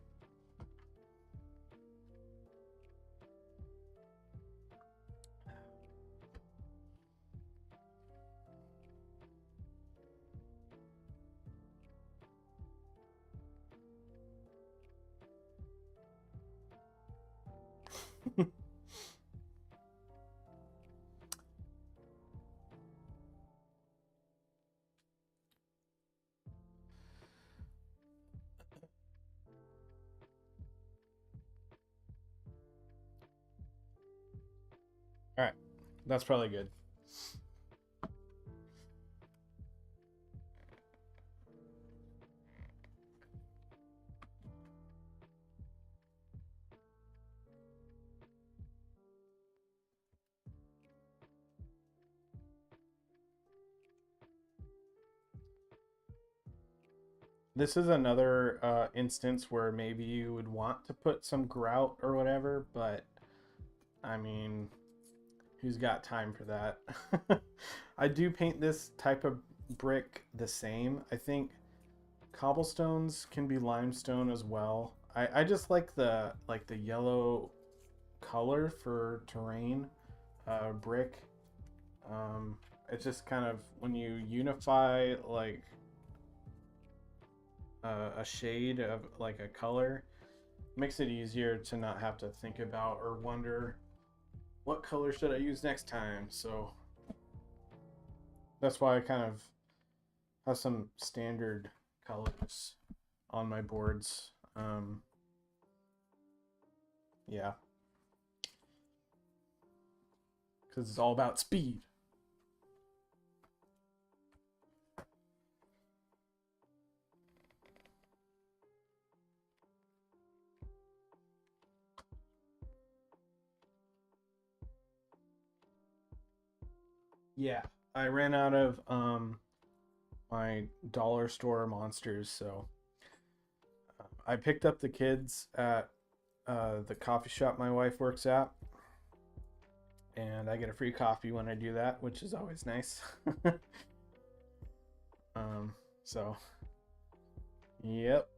All right, that's probably good. This is another instance where maybe you would want to put some grout or whatever, but I mean, who's got time for that? I do paint this type of brick the same. I think cobblestones can be limestone as well. I just like the yellow color for terrain brick. It's just kind of when you unify like a shade of like a color, makes it easier to not have to think about or wonder what color should I use next time. So that's why I kind of have some standard colors on my boards. Yeah, because it's all about speed. Yeah, I ran out of my dollar store monsters, so I picked up the kids at the coffee shop my wife works at, and I get a free coffee when I do that, which is always nice. So yep.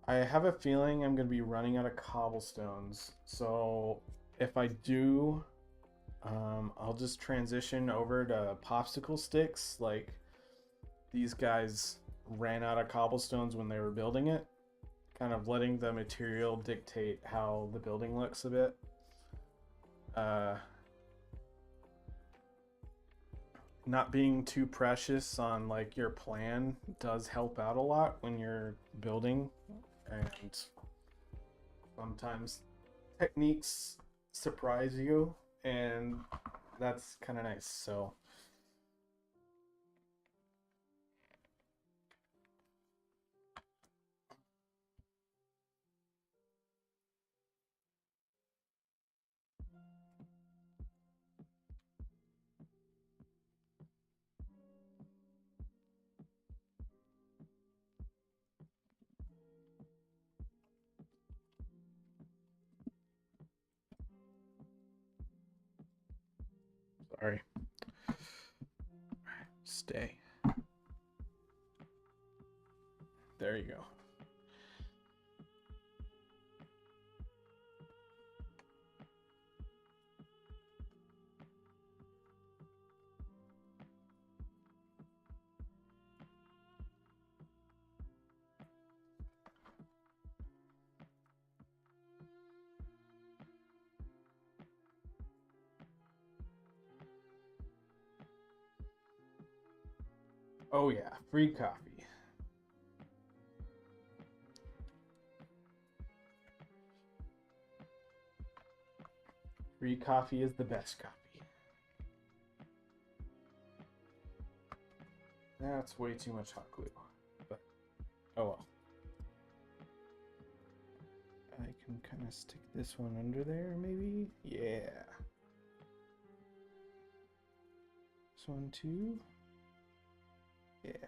I have a feeling I'm gonna be running out of cobblestones, so if I do, I'll just transition over to popsicle sticks. Like, these guys ran out of cobblestones when they were building it, kind of letting the material dictate how the building looks a bit. Not being too precious on like your plan does help out a lot when you're building, and sometimes techniques surprise you, and that's kind of nice. So sorry. Stay. There you go. Oh yeah, free coffee. Free coffee is the best coffee. That's way too much hot glue, but oh well. I can kind of stick this one under there, maybe? Yeah. This one too? Yeah.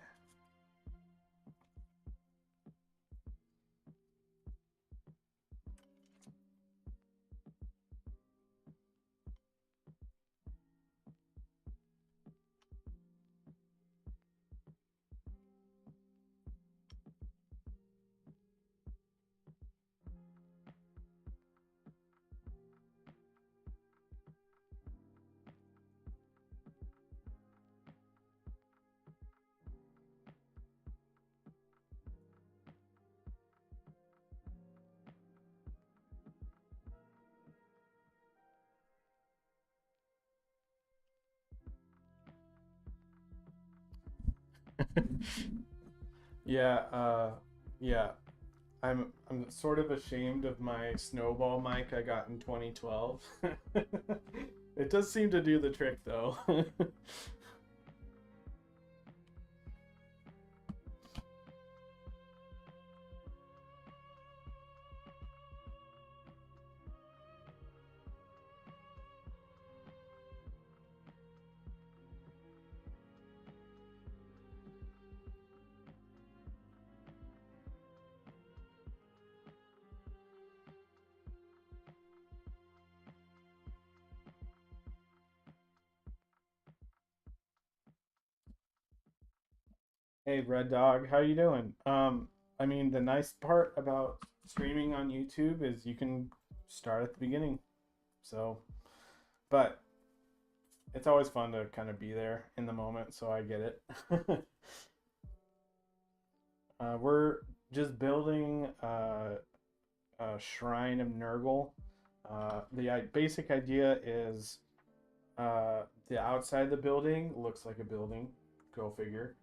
Yeah, yeah. I'm sort of ashamed of my snowball mic I got in 2012. It does seem to do the trick though. Hey, Red Dog, how you doing? I mean, the nice part about streaming on YouTube is you can start at the beginning. So, but it's always fun to kind of be there in the moment, so I get it. We're just building a shrine of Nurgle. The basic idea is the outside of the building looks like a building. Go figure.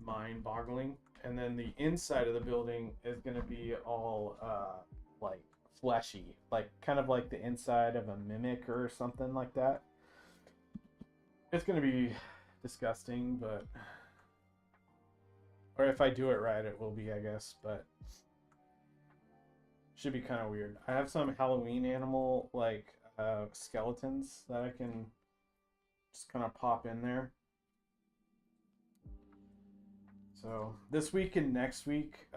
Mind-boggling. And then the inside of the building is going to be all like fleshy, like kind of like the inside of a mimic or something like that. It's going to be disgusting, but or if I do it right, it will be, I guess, but should be kind of weird. I have some Halloween animal like skeletons that I can just kind of pop in there. So this week and next week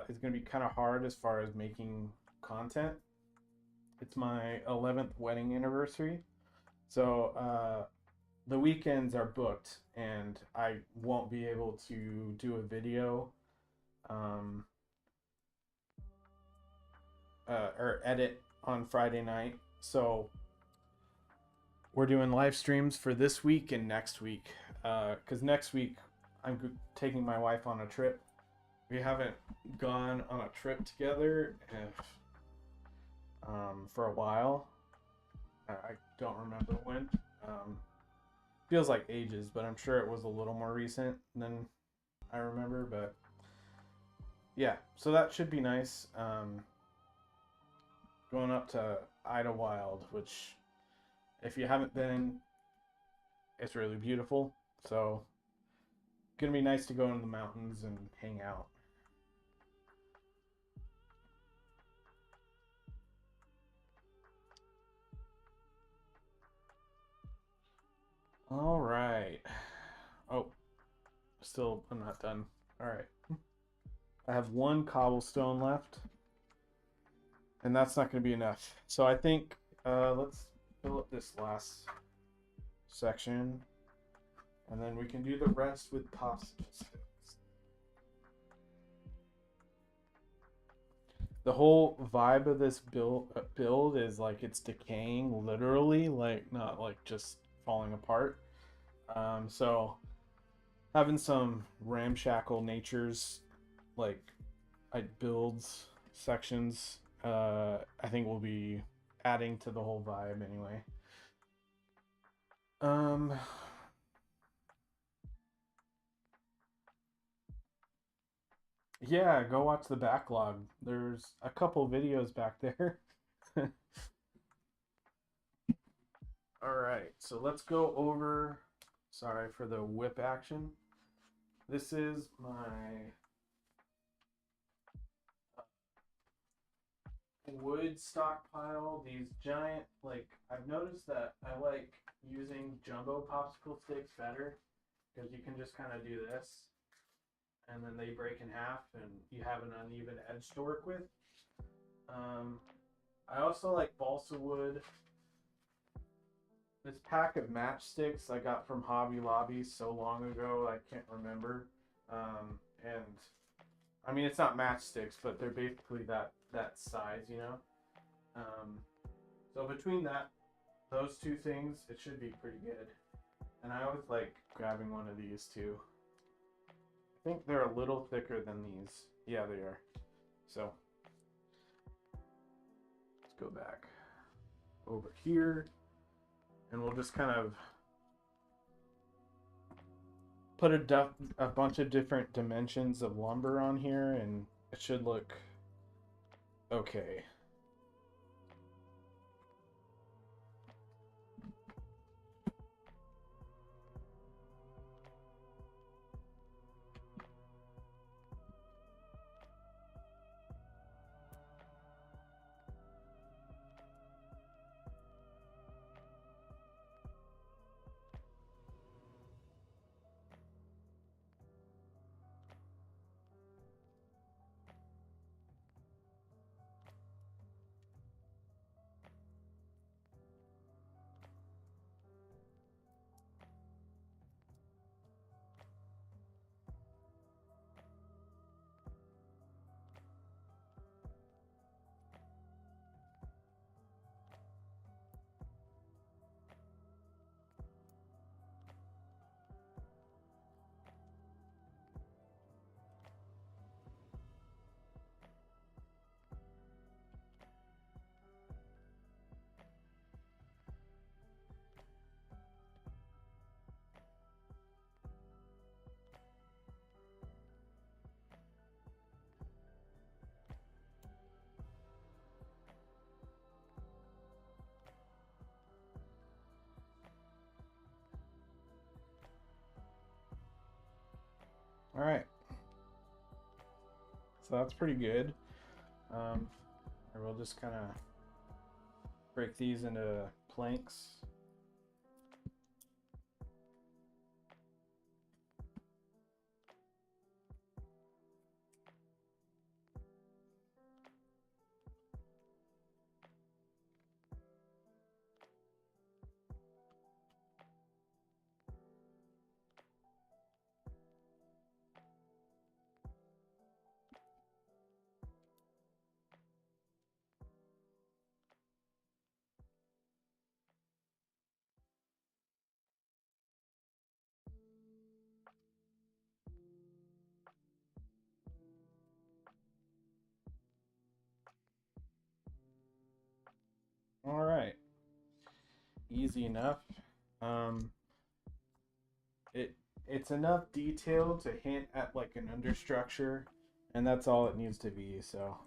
is going to be kind of hard as far as making content. It's my 11th wedding anniversary. So the weekends are booked and I won't be able to do a video or edit on Friday night. So we're doing live streams for this week and next week. Because next week I'm taking my wife on a trip. We haven't gone on a trip together for a while. I don't remember when. Feels like ages, but I'm sure it was a little more recent than I remember. But yeah, so that should be nice. Going up to Idlewild, which if you haven't been, it's really beautiful. So gonna be nice to go into the mountains and hang out. All right. Oh, still I'm not done. All right. I have one cobblestone left, and that's not going to be enough. So I think let's fill up this last section, and then we can do the rest with popsicle sticks. The whole vibe of this build is like it's decaying, literally, like not like just falling apart. So having some ramshackle natures, like builds sections, I think will be adding to the whole vibe anyway. Yeah, go watch the backlog. There's a couple videos back there. All right, so let's go over. Sorry for the whip action. This is my wood stockpile. These giant, like, I've noticed that I like using jumbo popsicle sticks better because you can just kind of do this and then they break in half and you have an uneven edge to work with. I also like balsa wood. This pack of matchsticks I got from Hobby Lobby so long ago, I can't remember. And I mean, it's not matchsticks, but they're basically that size, you know. So between those two things, it should be pretty good. And I always like grabbing one of these too. I think they're a little thicker than these. Yeah, they are. So let's go back over here, and we'll just kind of put a bunch of different dimensions of lumber on here, and it should look okay. All right. So that's pretty good. And we'll just kind of break these into planks. All right, easy enough. Um, it's enough detail to hint at like an understructure, and that's all it needs to be. So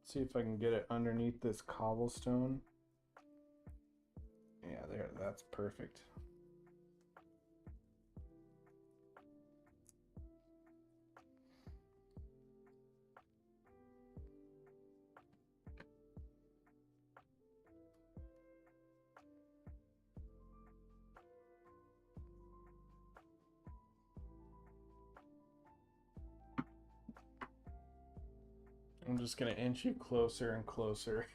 see if I can get it underneath this cobblestone. Yeah, there. That's perfect. I'm just gonna inch you closer and closer.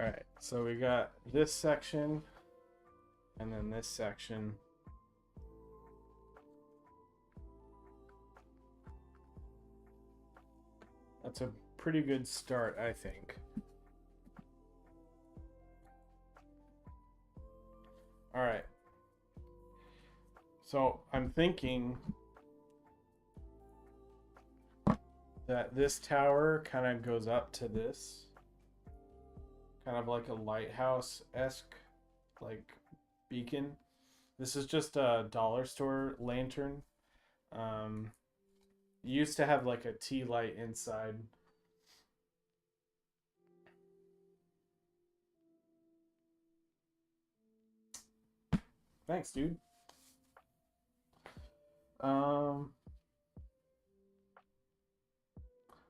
Alright, so we got this section and then this section. That's a pretty good start, I think. Alright. So I'm thinking that this tower kind of goes up to this. Kind of like a lighthouse-esque, like, beacon. This is just a dollar store lantern. Used to have like a tea light inside. Thanks, dude.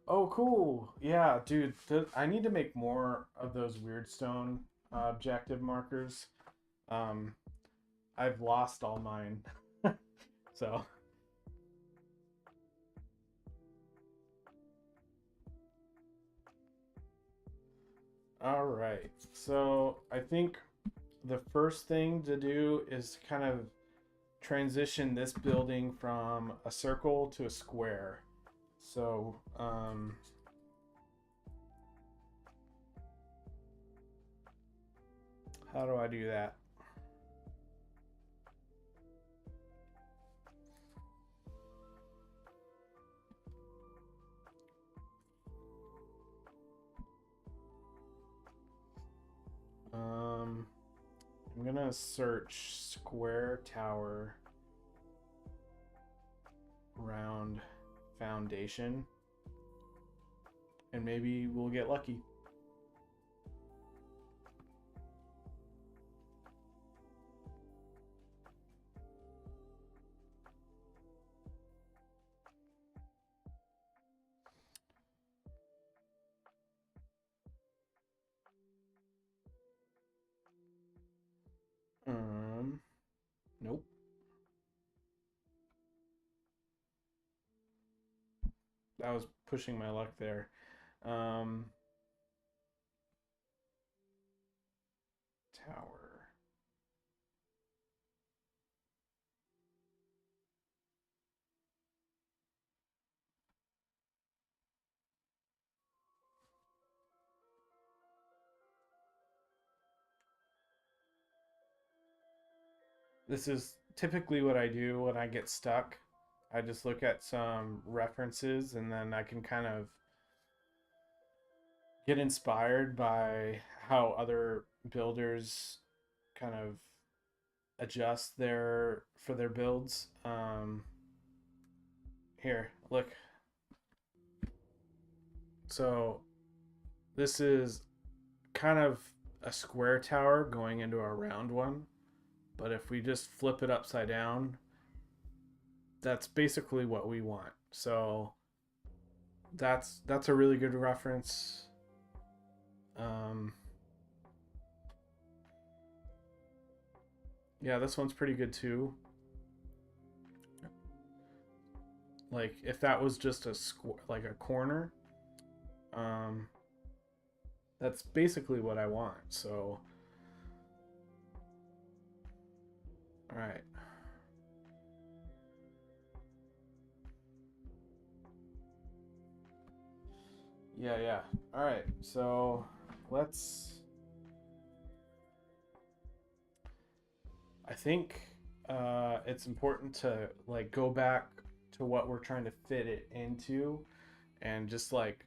Oh, cool. Yeah, dude. I need to make more of those weird stone objective markers. I've lost all mine. So. All right. So I think the first thing to do is kind of transition this building from a circle to a square. So, how do I do that? I'm gonna search square tower round foundation, and maybe we'll get lucky. Nope. That was pushing my luck there. Tower. This is typically what I do when I get stuck. I just look at some references and then I can kind of get inspired by how other builders kind of adjust their builds. Here, look. So this is kind of a square tower going into a round one. But if we just flip it upside down, that's basically what we want. So that's a really good reference. Yeah, this one's pretty good too. Like if that was just a like a corner, that's basically what I want. So, all right. Yeah. All right. So let's. I think it's important to like go back to what we're trying to fit it into, and just like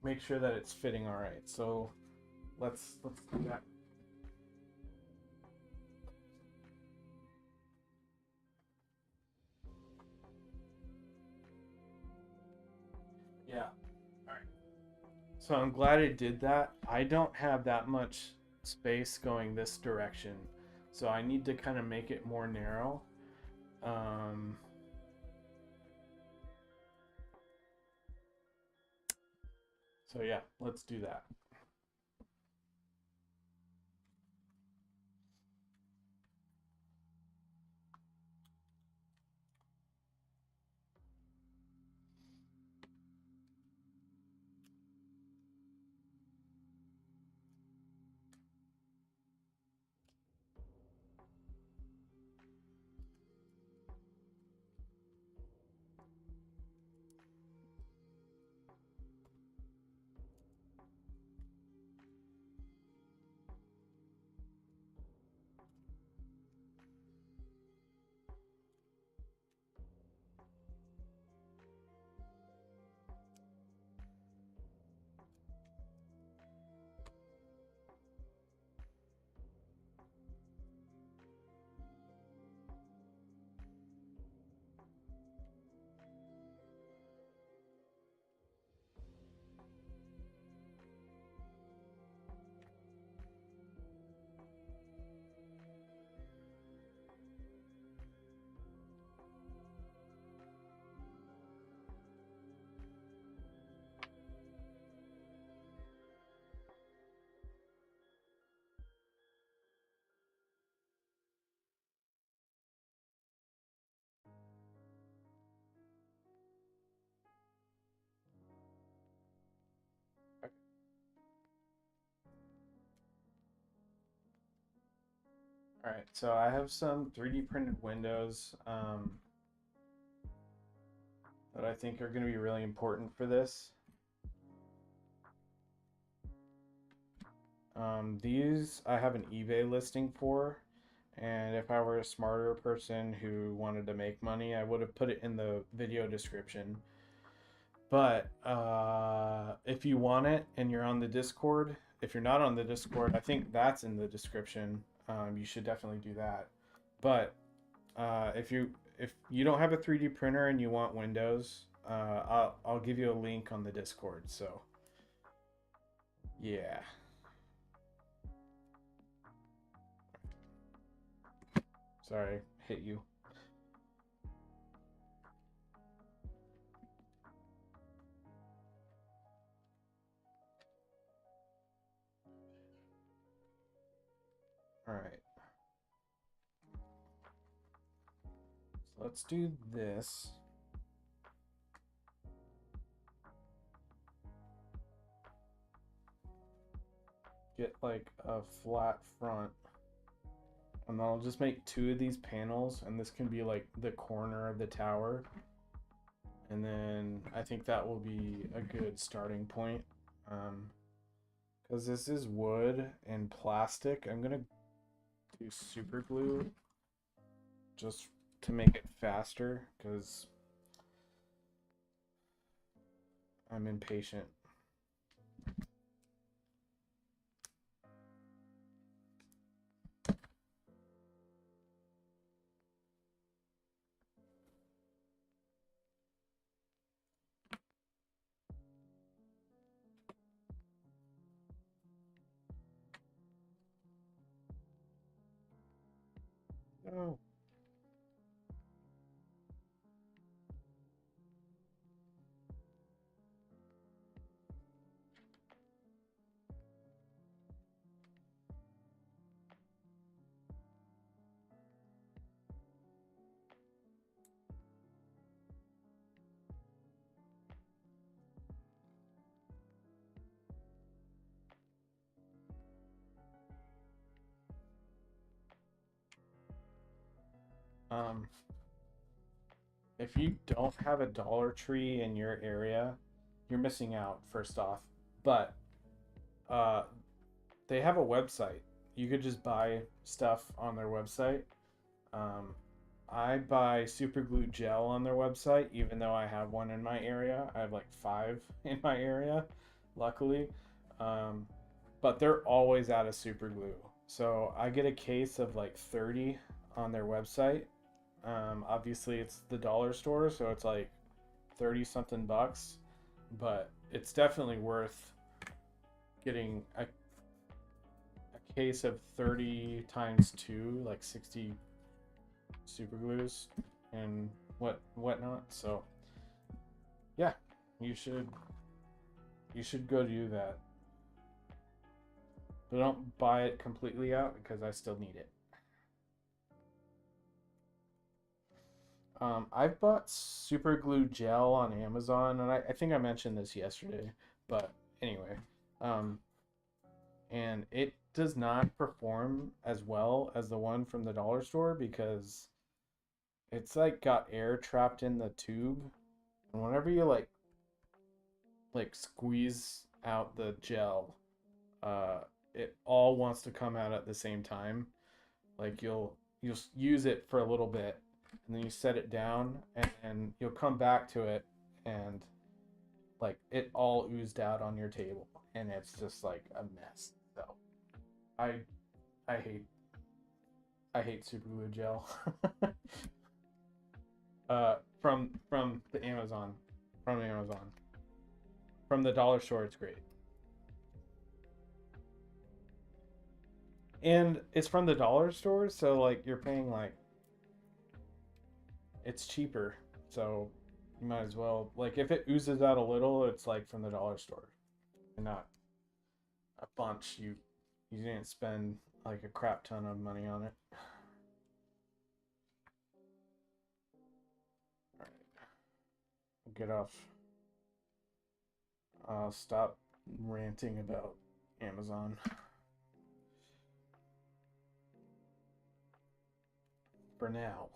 make sure that it's fitting all right. So let's do that. Yeah. All right. So I'm glad I did that. I don't have that much space going this direction, so I need to kind of make it more narrow. So yeah, let's do that. All right, so I have some 3D printed windows that I think are going to be really important for this. These I have an eBay listing for, and if I were a smarter person who wanted to make money, I would have put it in the video description. But if you want it and you're on the Discord, if you're not on the Discord, I think that's in the description. You should definitely do that. But if you don't have a 3D printer and you want Windows, I'll give you a link on the Discord. So yeah. Sorry, hit you. All right. So let's do this. Get like a flat front. And then I'll just make 2 of these panels, and this can be like the corner of the tower. And then I think that will be a good starting point. Because this is wood and plastic, I'm gonna do super glue just to make it faster, because I'm impatient. Oh. If you don't have a Dollar Tree in your area, you're missing out, first off. But uh, they have a website. You could just buy stuff on their website. Um, I buy super glue gel on their website, even though I have one in my area. I have like 5 in my area, luckily. Um, but they're always out of super glue. So I get a case of like 30 on their website. Obviously, it's the dollar store, so it's like 30 something bucks, but it's definitely worth getting a case of 30 times 2, like 60 super glues and whatnot. So yeah, you should go do that, but don't buy it completely out because I still need it. I've bought super glue gel on Amazon, and I think I mentioned this yesterday, but anyway, and it does not perform as well as the one from the dollar store because it's like got air trapped in the tube, and whenever you like squeeze out the gel, it all wants to come out at the same time. Like you'll use it for a little bit, and then you set it down, and you'll come back to it, and like it all oozed out on your table, and it's just like a mess. So I I hate super glue gel. From the Amazon, from Amazon, from the dollar store, it's great, and it's from the dollar store, so like you're paying like it's cheaper, so you might as well, like, if it oozes out a little, it's like from the dollar store and not a bunch. You didn't spend like a crap ton of money on it. All right, get off. I'll stop ranting about Amazon for now.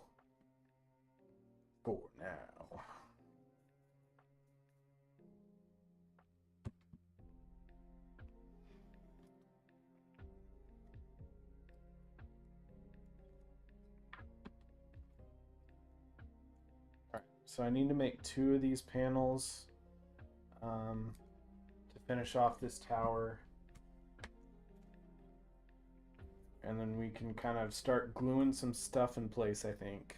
For now. Alright, so I need to make 2 of these panels to finish off this tower. And then we can kind of start gluing some stuff in place, I think.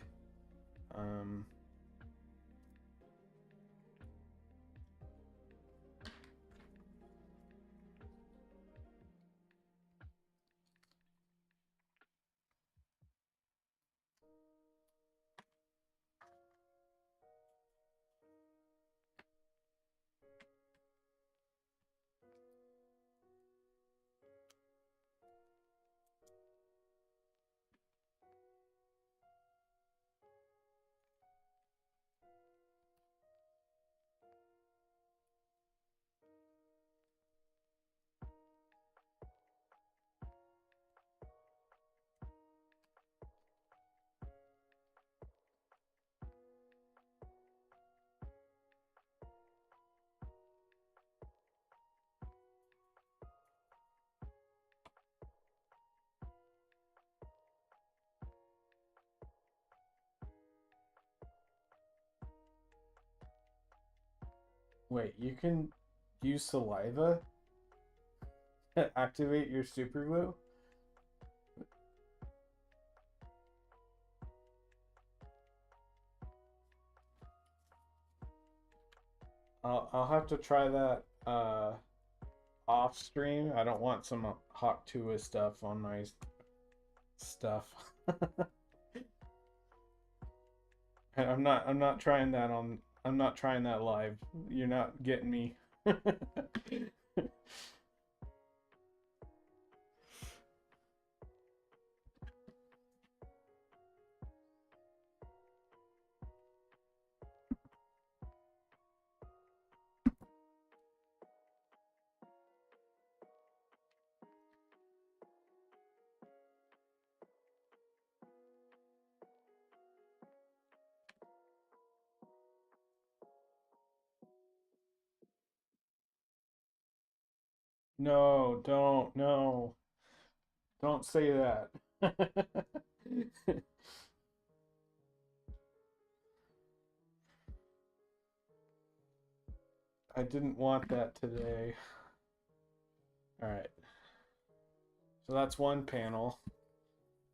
Wait, you can use saliva to activate your super glue? I'll have to try that off stream. I don't want some Hawk Tua stuff on my stuff. I'm not trying that on. I'm not trying that live. You're not getting me. No, don't, no. Don't say that. I didn't want that today. All right. So that's one panel.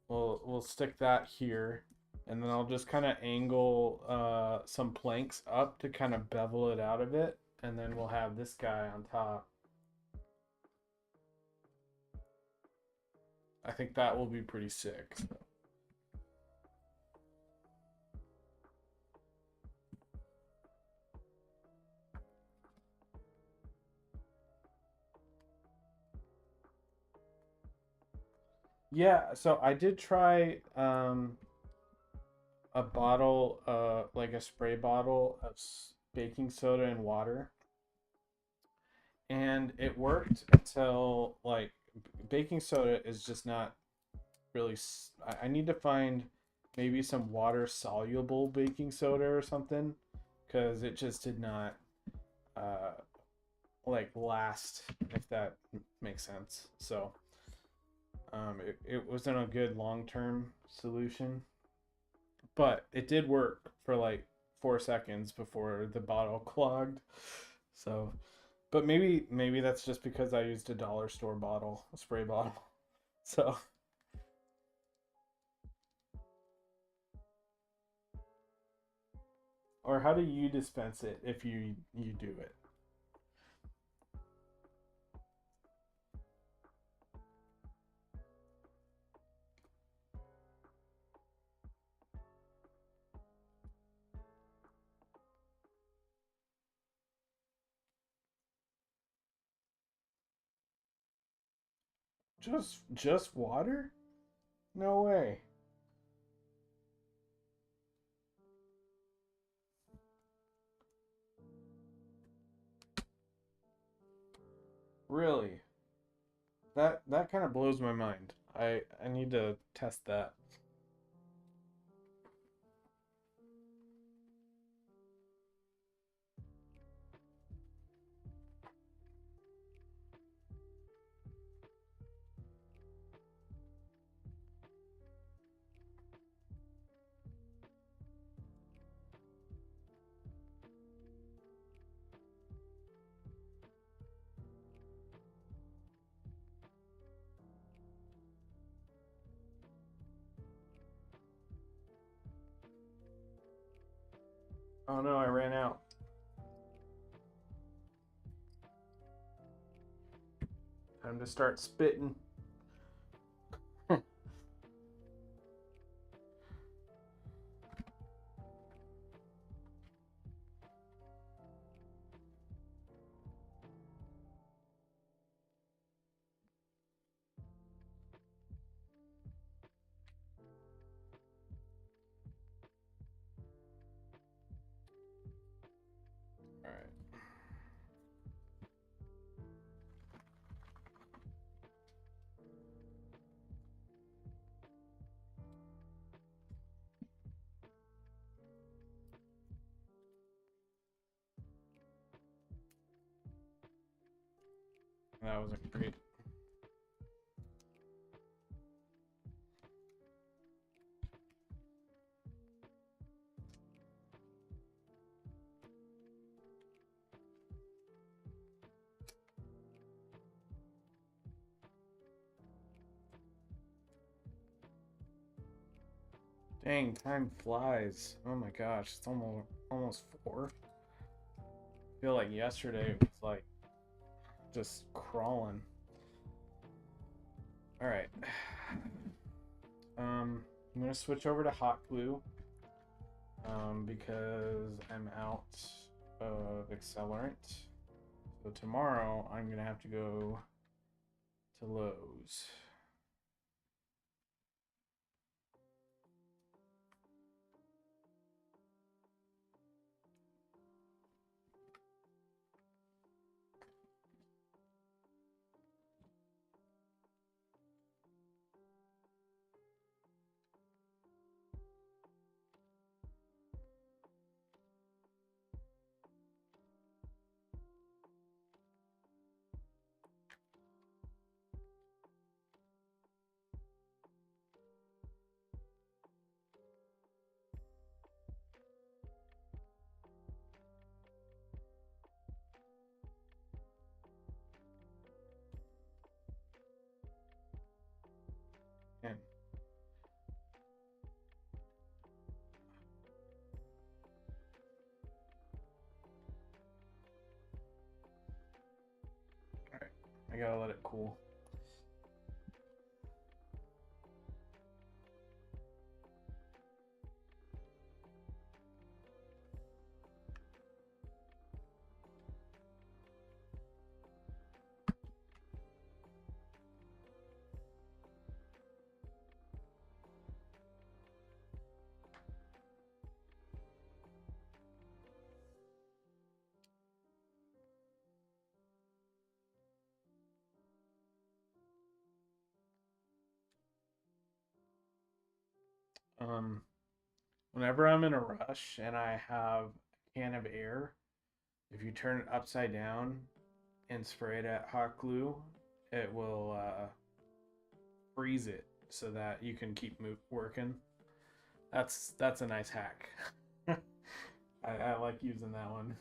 We'll stick that here, and then I'll just kind of angle some planks up to kind of bevel it out of it, and then we'll have this guy on top. I think that will be pretty sick. So. Yeah, so I did try a bottle, like a spray bottle of baking soda and water, and it worked until like baking soda is just not really. I need to find maybe some water soluble baking soda or something, because it just did not like last, if that makes sense. So it wasn't a good long-term solution, but it did work for like 4 seconds before the bottle clogged. So, but maybe that's just because I used a dollar store bottle, a spray bottle. So, or how do you dispense it if you do it? Just water? No way. Really? That kind of blows my mind. I need to test that. Oh no, I ran out. Time to start spitting. All right. That was a great. Dang, time flies. Oh my gosh, it's almost 4. I feel like yesterday was like just crawling. All right. I'm gonna switch over to hot glue. because I'm out of accelerant. So tomorrow I'm gonna have to go to Lowe's. And all right, I gotta let it cool. Whenever I'm in a rush and I have a can of air, if you turn it upside down and spray it at hot glue, it will freeze it so that you can keep working. That's a nice hack. I like using that one.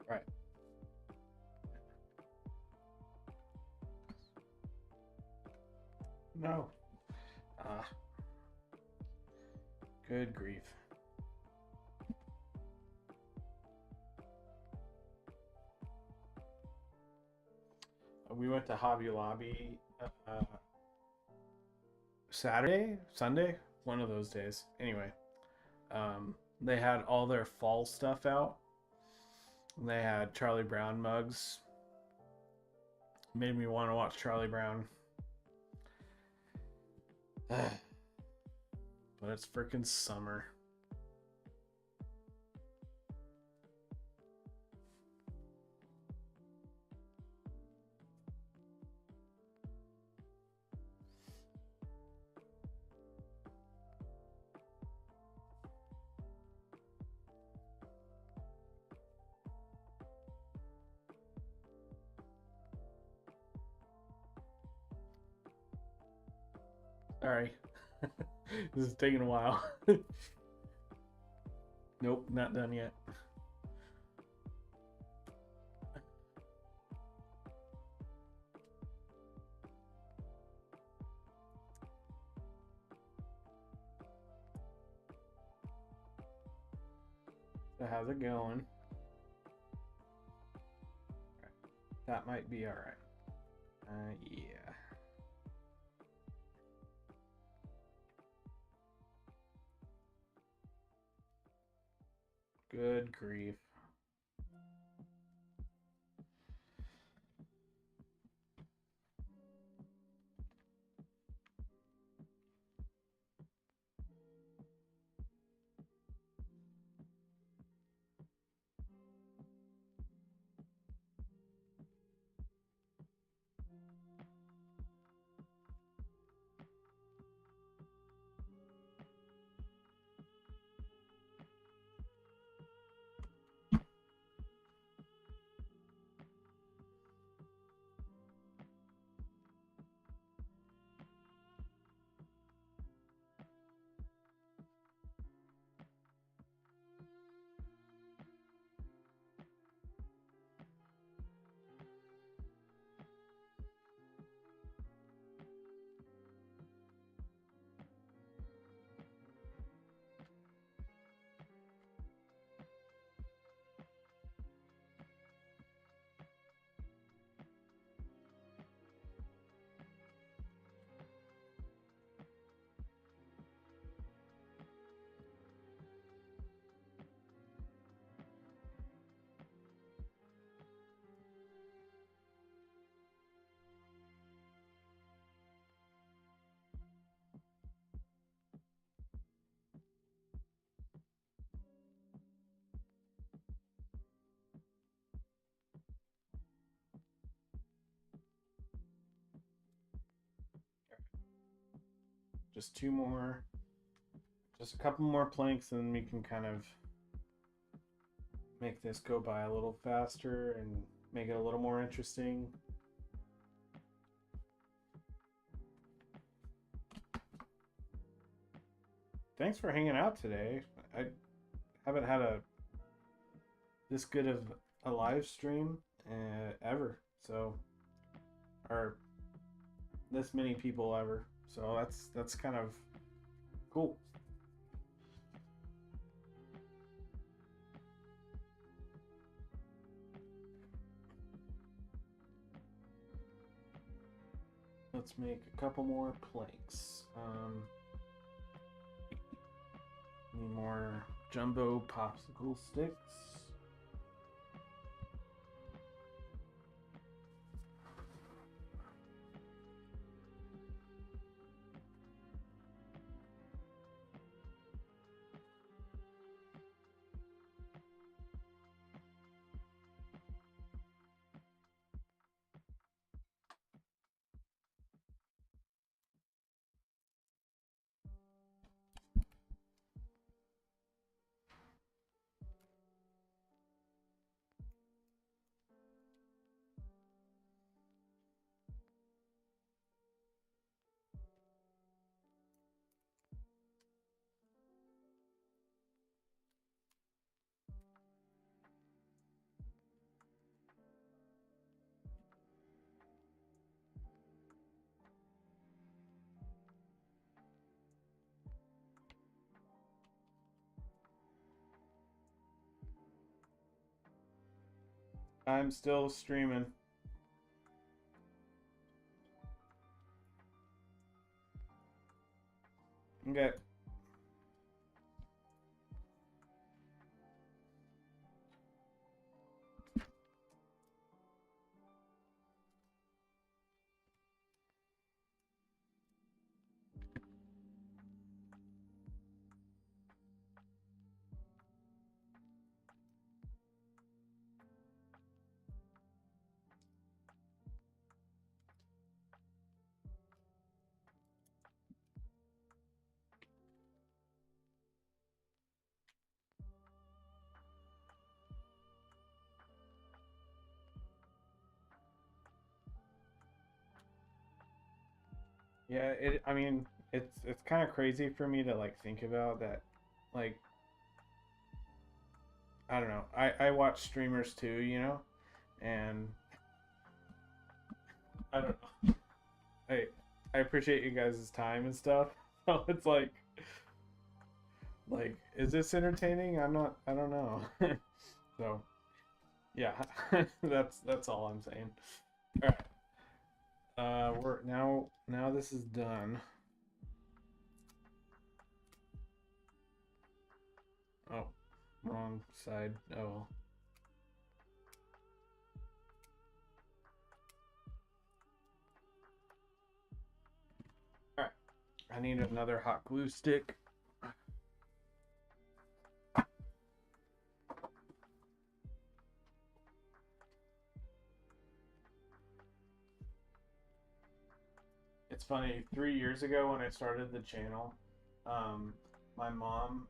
Right. No. Good grief. We went to Hobby Lobby Sunday, one of those days. Anyway, they had all their fall stuff out. They had Charlie Brown mugs. Made me want to watch Charlie Brown. But it's freaking summer. Sorry. This is taking a while. Nope, not done yet. So how's it going? That might be all right. Yeah. Good grief. Just two more. Just a couple more planks, and we can kind of make this go by a little faster and make it a little more interesting. Thanks for hanging out today. I haven't had this good of a live stream ever, so, or this many people ever. So that's kind of cool. Let's make a couple more planks. Need more jumbo popsicle sticks. I'm still streaming. Okay. Yeah, I mean, it's kind of crazy for me to like think about that, like, I don't know. I watch streamers too, you know, and I don't know. I appreciate you guys' time and stuff. So it's like, is this entertaining? I don't know. So yeah, that's all I'm saying. All right. We're now this is done. Oh, wrong side. Oh. Alright. I need another hot glue stick. It's funny, 3 years ago when I started the channel, my mom,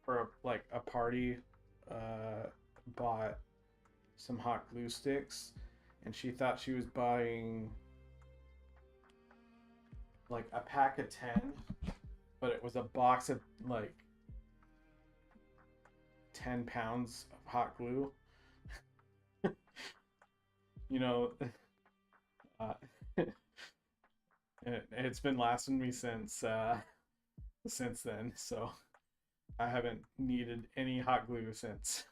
for like a party, bought some hot glue sticks, and she thought she was buying like a pack of 10, but it was a box of like 10 pounds of hot glue. You know, uh, it's been lasting me since then, so I haven't needed any hot glue since.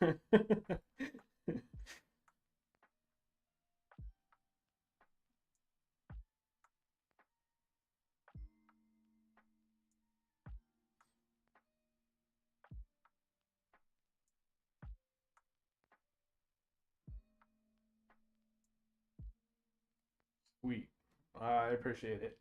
Sweet. I appreciate it.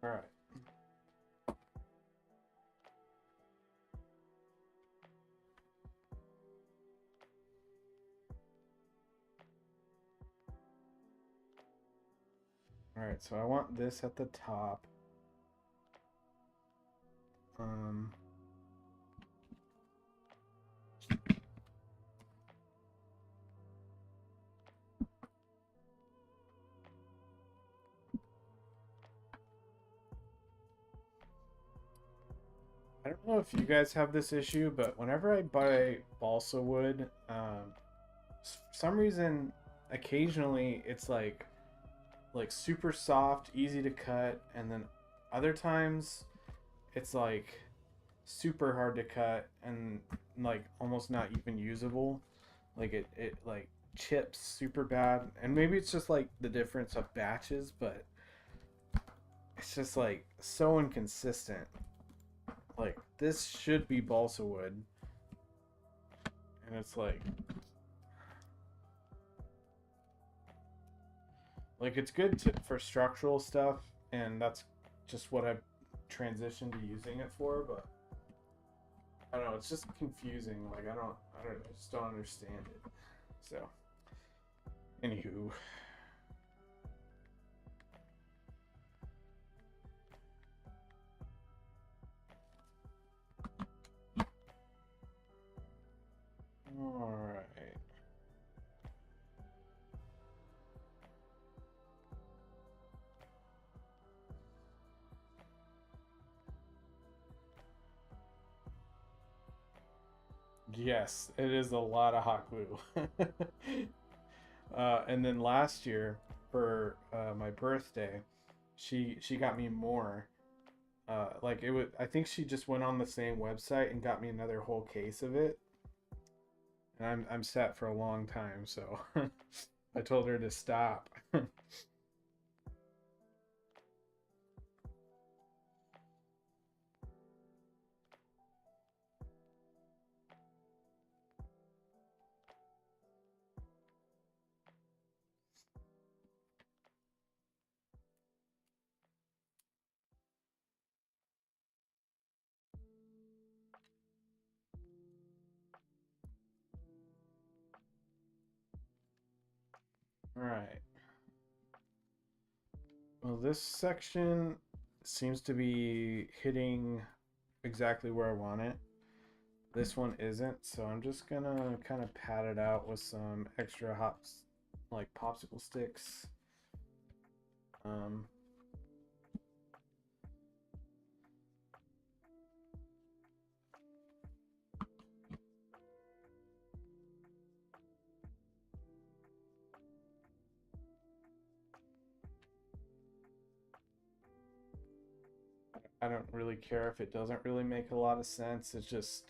All right. All right, so I want this at the top. I don't know if you guys have this issue, but whenever I buy balsa wood, for some reason, occasionally it's like super soft, easy to cut, and then other times it's like super hard to cut and like almost not even usable. Like it like chips super bad, and maybe it's just like the difference of batches, but it's just like so inconsistent. Like this should be balsa wood, and it's like it's good for structural stuff, and that's just what I've transitioned to using it for. But I don't know, it's just confusing. Like I just don't understand it. So, anywho. All right. Yes, it is a lot of hot glue. And then last year for my birthday, she got me more. Like it would, I think she just went on the same website and got me another whole case of it. And I'm set for a long time, so I told her to stop. All right. Well, this section seems to be hitting exactly where I want it. This one isn't, so I'm just gonna kind of pad it out with some extra hops, like popsicle sticks. I don't really care if it doesn't really make a lot of sense. It's just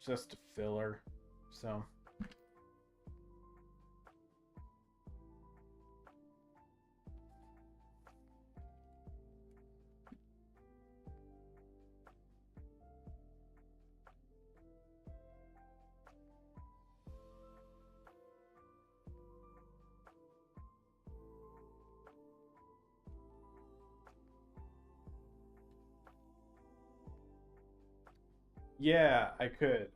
a filler. So yeah, I could.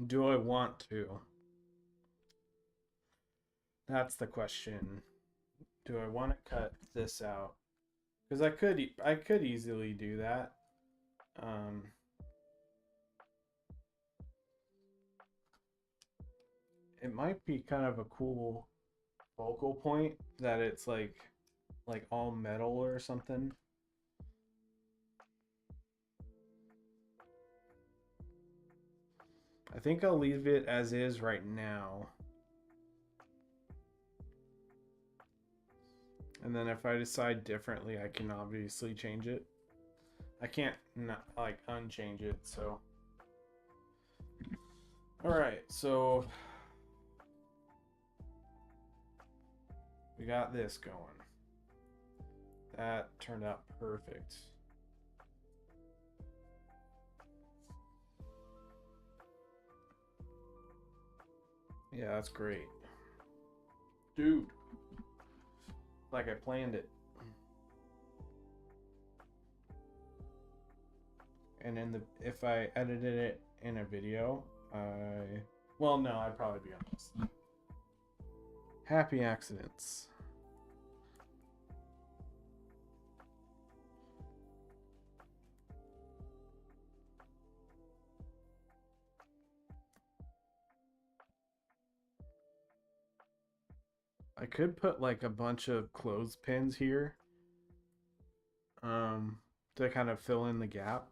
Do I want to? That's the question. Do I want to cut this out? Because I could easily do that. Um, it might be kind of a cool focal point that it's like all metal or something. I think I'll leave it as is right now. And then if I decide differently, I can obviously change it. I can't not like unchange it, so All right, so we got this going. That turned out perfect. Yeah, that's great. Dude. Like I planned it. And if I edited it in a video, well, no, I'd probably be honest. Happy accidents. I could put like a bunch of clothespins here, to kind of fill in the gap.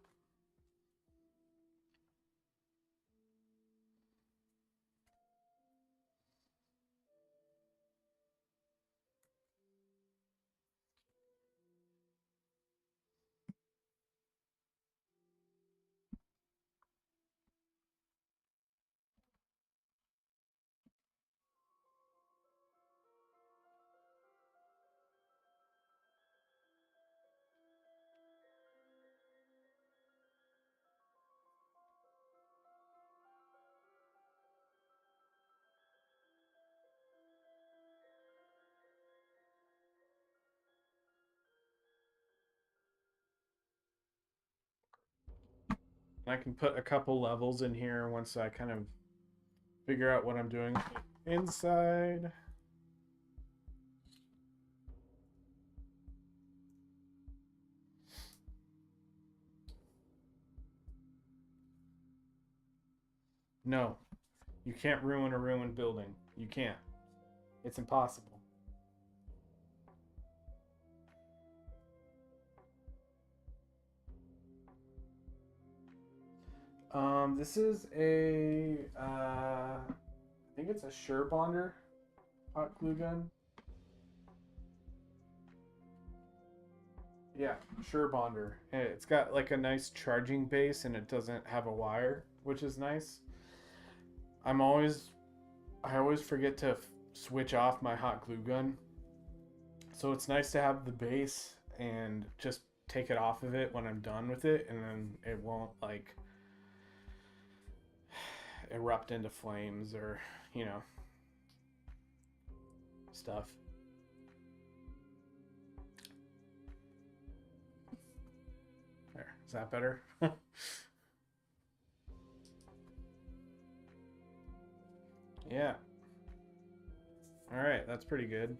I can put a couple levels in here once I kind of figure out what I'm doing inside. No, you can't ruin a ruined building. You can't. It's impossible. This is a, I think it's a Surebonder hot glue gun. Yeah, Surebonder. It's got like a nice charging base and it doesn't have a wire, which is nice. I always forget to switch off my hot glue gun. So it's nice to have the base and just take it off of it when I'm done with it, and then it won't like erupt into flames or, you know, stuff. There, is that better? Yeah. All right, that's pretty good.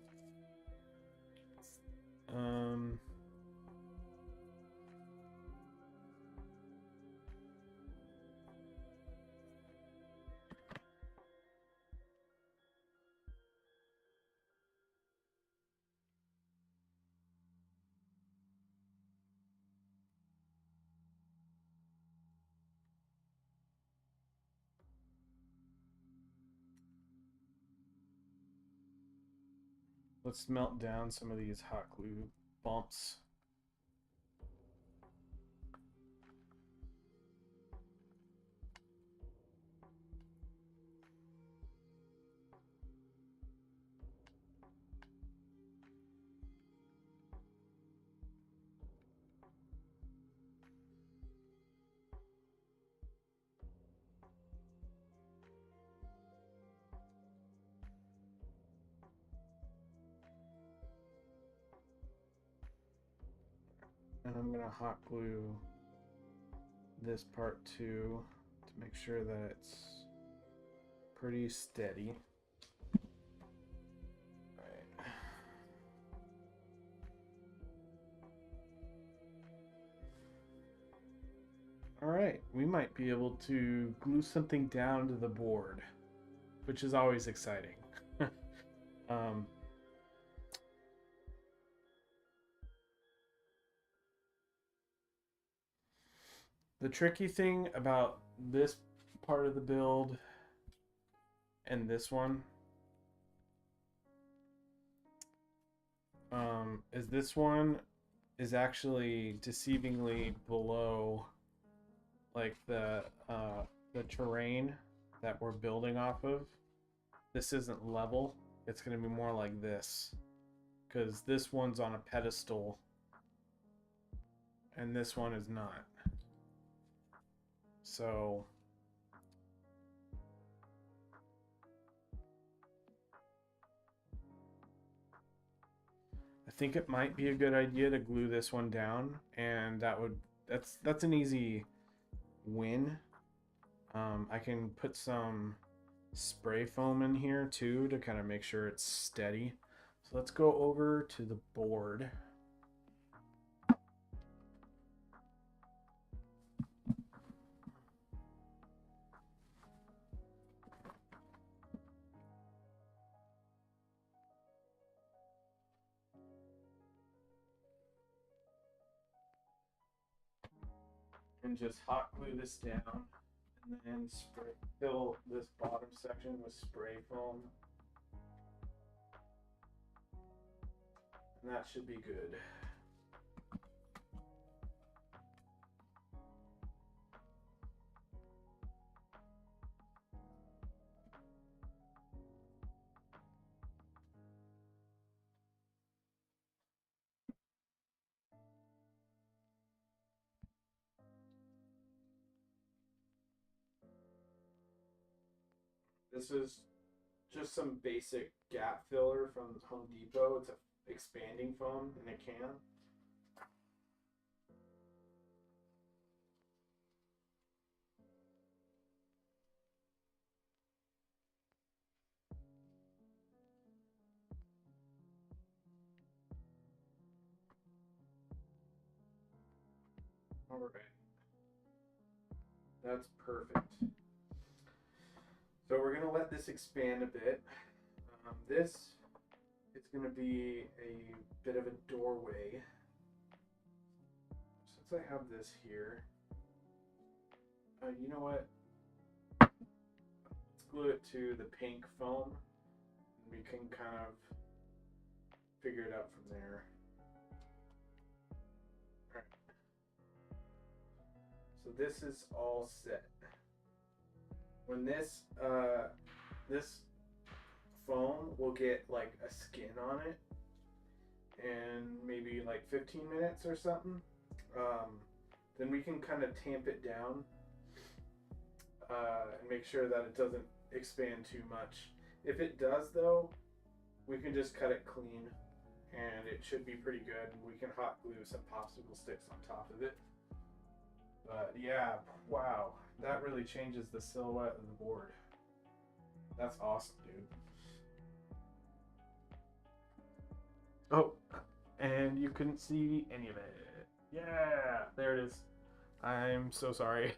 Let's melt down some of these hot glue bumps. And I'm gonna hot glue this part too to make sure that it's pretty steady. Right. All right, we might be able to glue something down to the board, which is always exciting. The tricky thing about this part of the build and this one is this one is actually deceivingly below like the terrain that we're building off of, this isn't level. It's going to be more like this, because this one's on a pedestal and this one is not. So I think it might be a good idea to glue this one down, and that's an easy win. I can put some spray foam in here too to kind of make sure it's steady. So let's go over to the board. And just hot glue this down, and then fill this bottom section with spray foam, and that should be good. This is just some basic gap filler from Home Depot. It's a expanding foam in a can. All right, that's perfect. So we're gonna let this expand a bit. This is gonna be a bit of a doorway. Since I have this here, you know what? Let's glue it to the pink foam, and we can kind of figure it out from there. All right. So this is all set. When this foam will get like a skin on it, and maybe like 15 minutes or something, then we can kind of tamp it down and make sure that it doesn't expand too much. If it does though, we can just cut it clean and it should be pretty good. We can hot glue some popsicle sticks on top of it. But yeah, wow, that really changes the silhouette of the board. That's awesome, dude. Oh, and you couldn't see any of it. Yeah, there it is. I'm so sorry.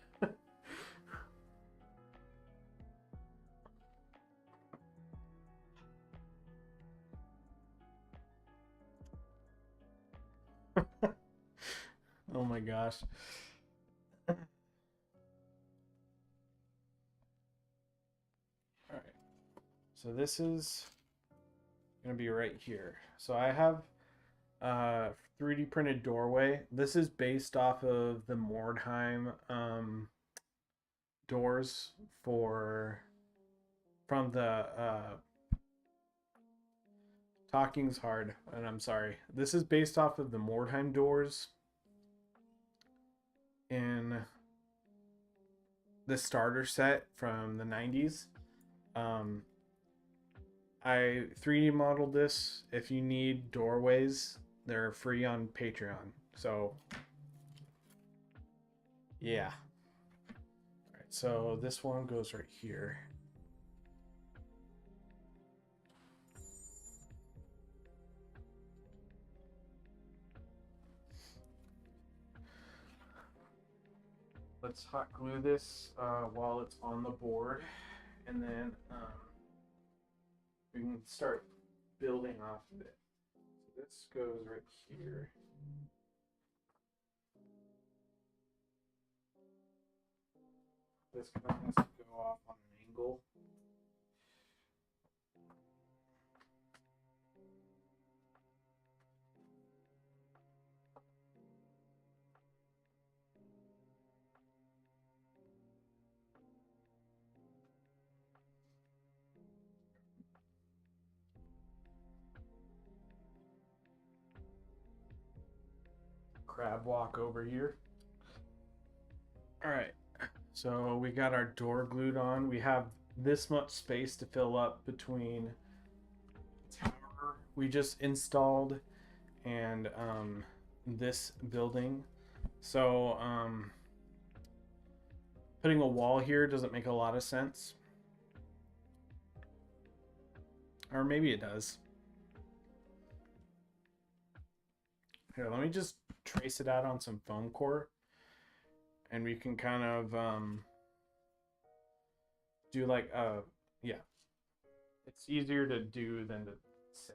Oh my gosh. Alright, so this is gonna be right here. So I have 3D printed doorway. This is based off of the Mordheim doors from the Talking's hard, and I'm sorry. This is based off of the Mordheim doors in the starter set from the 90s. I 3D modeled this. If you need doorways, they're free on Patreon. So, yeah. All right, so this one goes right here. Let's hot glue this while it's on the board, and then we can start building off of it. So this goes right here. This kind of has to go off on an angle. crab walk over here. All right, so we got our door glued on. We have this much space to fill up between tower we just installed and this building. So putting a wall here doesn't make a lot of sense. Or maybe it does. Here, let me just trace it out on some foam core. And we can kind of do like yeah. It's easier to do than to say.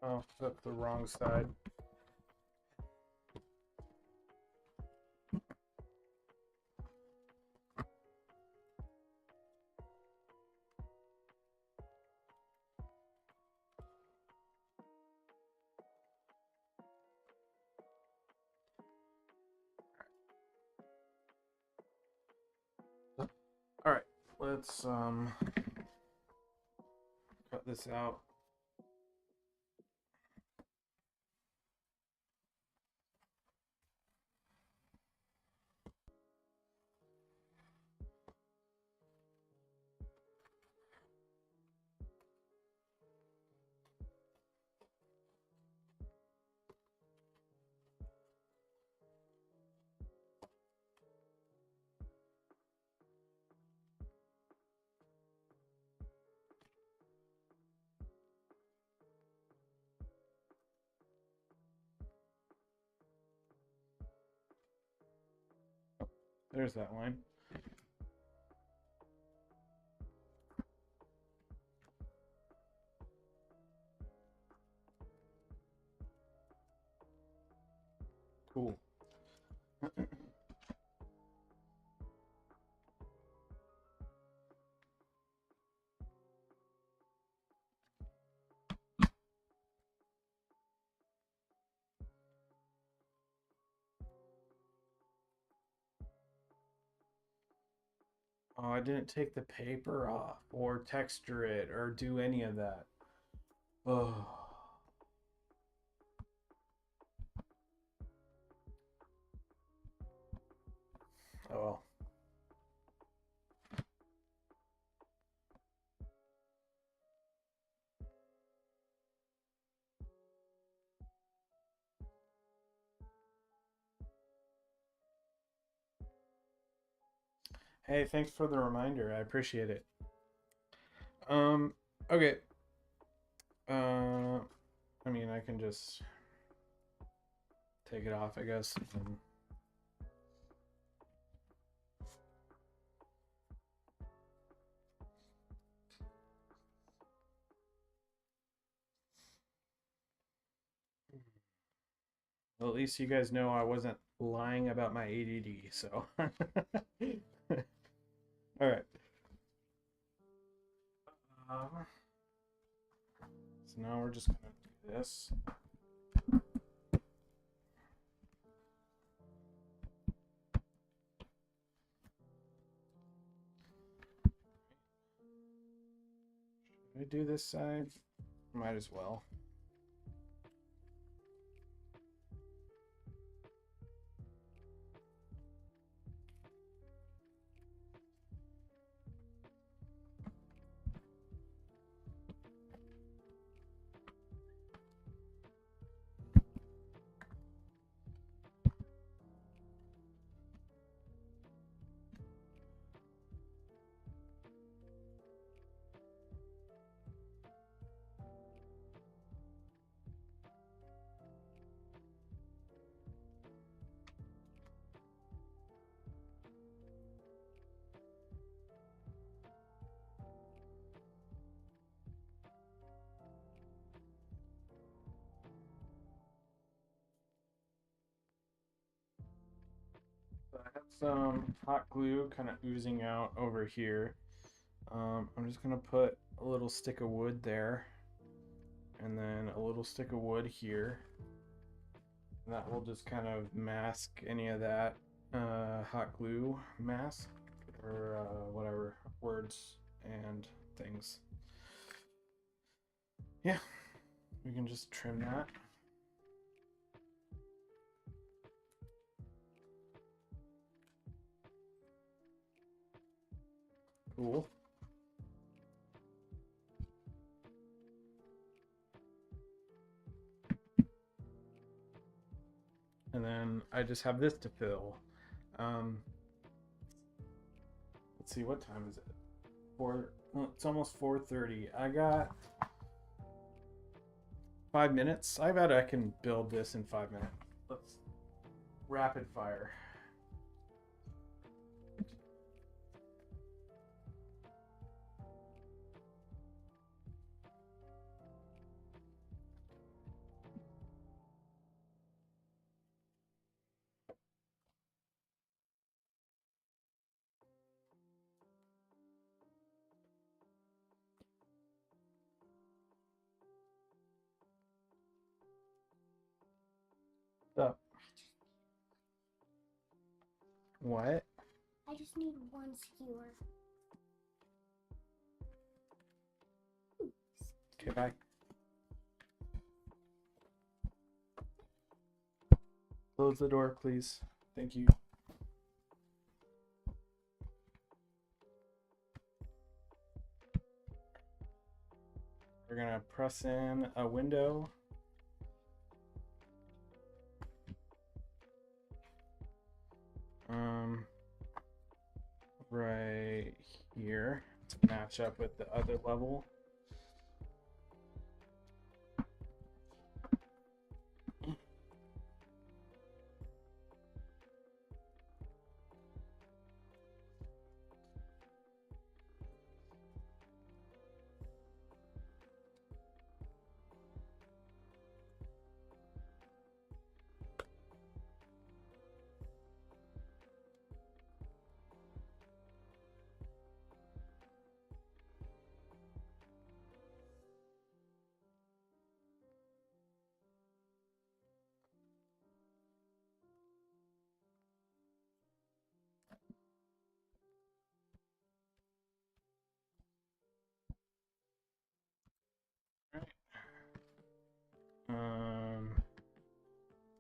Oh, that's the wrong side. All right, let's cut this out. There's that line. Cool. Oh, I didn't take the paper off or texture it or do any of that. Oh. Oh well. Hey, thanks for the reminder. I appreciate it. Okay. I mean, I can just take it off, I guess. Well, at least you guys know I wasn't lying about my ADD, so. All right. So now we're just gonna do this. Should I do this side? Might as well. some hot glue kind of oozing out over here. I'm just gonna put a little stick of wood there, and then a little stick of wood here. And that will just kind of mask any of that hot glue mask or whatever words and things. Yeah, we can just trim that. Cool. And then I just have this to fill. Let's see, what time is it? Well, it's almost 4:30. I got 5 minutes. I bet I can build this in 5 minutes. Let's rapid fire. Up. What? I just need one skewer. Okay, bye. Close the door, please. Thank you. We're gonna press in a window. Right here to match up with the other level.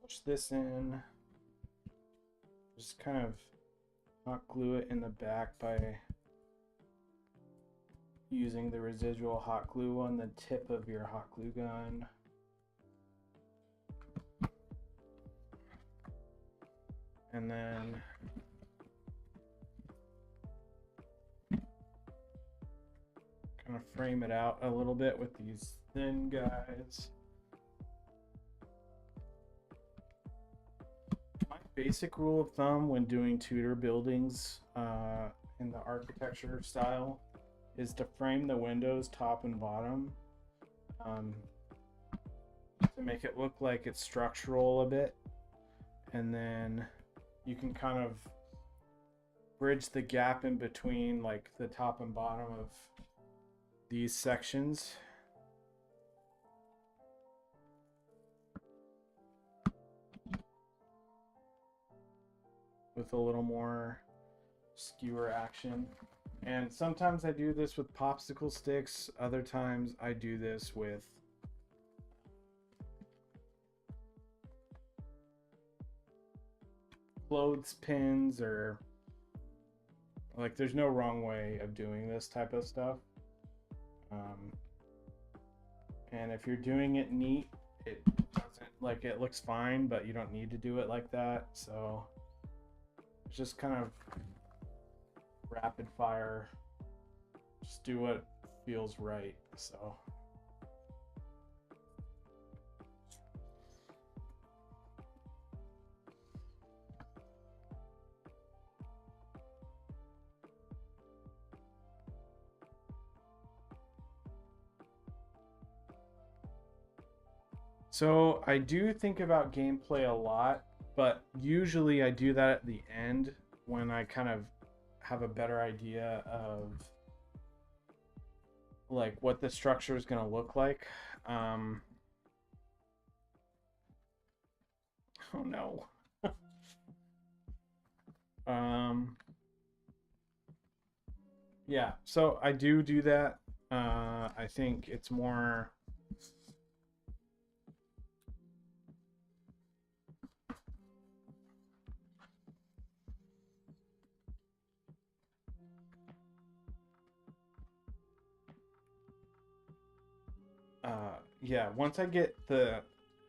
Push this in. Just kind of hot glue it in the back by using the residual hot glue on the tip of your hot glue gun. And then kind of frame it out a little bit with these thin guys. My basic rule of thumb when doing Tudor buildings in the architecture style is to frame the windows top and bottom to make it look like it's structural a bit, and then you can kind of bridge the gap in between like the top and bottom of these sections. With a little more skewer action. And sometimes I do this with popsicle sticks, other times I do this with clothespins, or like there's no wrong way of doing this type of stuff. And if you're doing it neat, it doesn't, like, it looks fine, but you don't need to do it like that. So it's just kind of rapid fire, just do what feels right. So So I do think about gameplay a lot, but usually I do that at the end when I kind of have a better idea of like what the structure is going to look like. Oh no. Yeah, so I do that. I think it's more yeah, once I get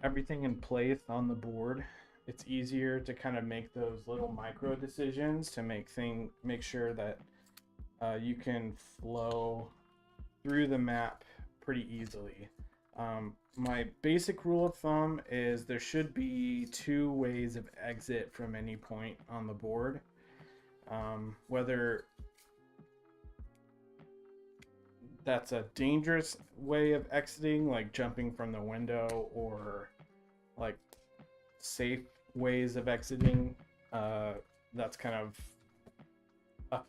everything in place on the board, it's easier to kind of make those little micro decisions to make sure that you can flow through the map pretty easily. My basic rule of thumb is there should be 2 ways of exit from any point on the board. Whether that's a dangerous way of exiting, like jumping from the window, or like safe ways of exiting, that's kind of up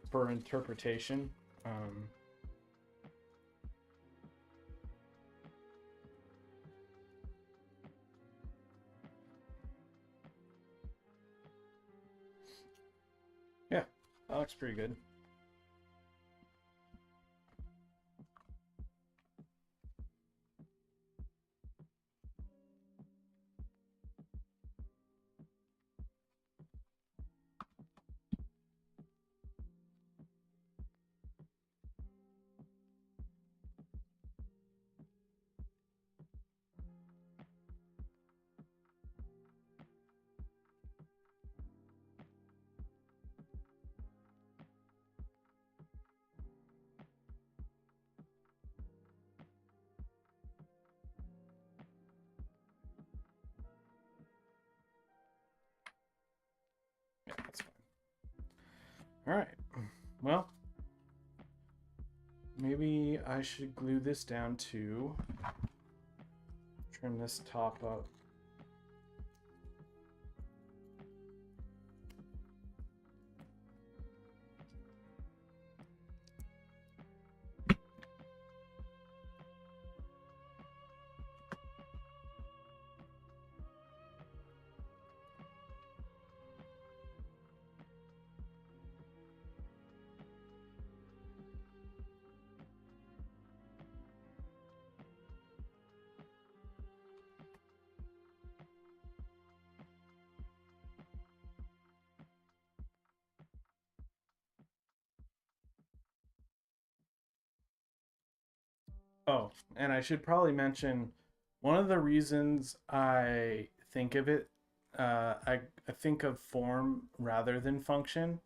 for interpretation. Yeah, that looks pretty good. Yeah, that's fine. All right. Well, maybe I should glue this down too. Trim this top up. Oh, and I should probably mention one of the reasons I think of it, I think of form rather than function,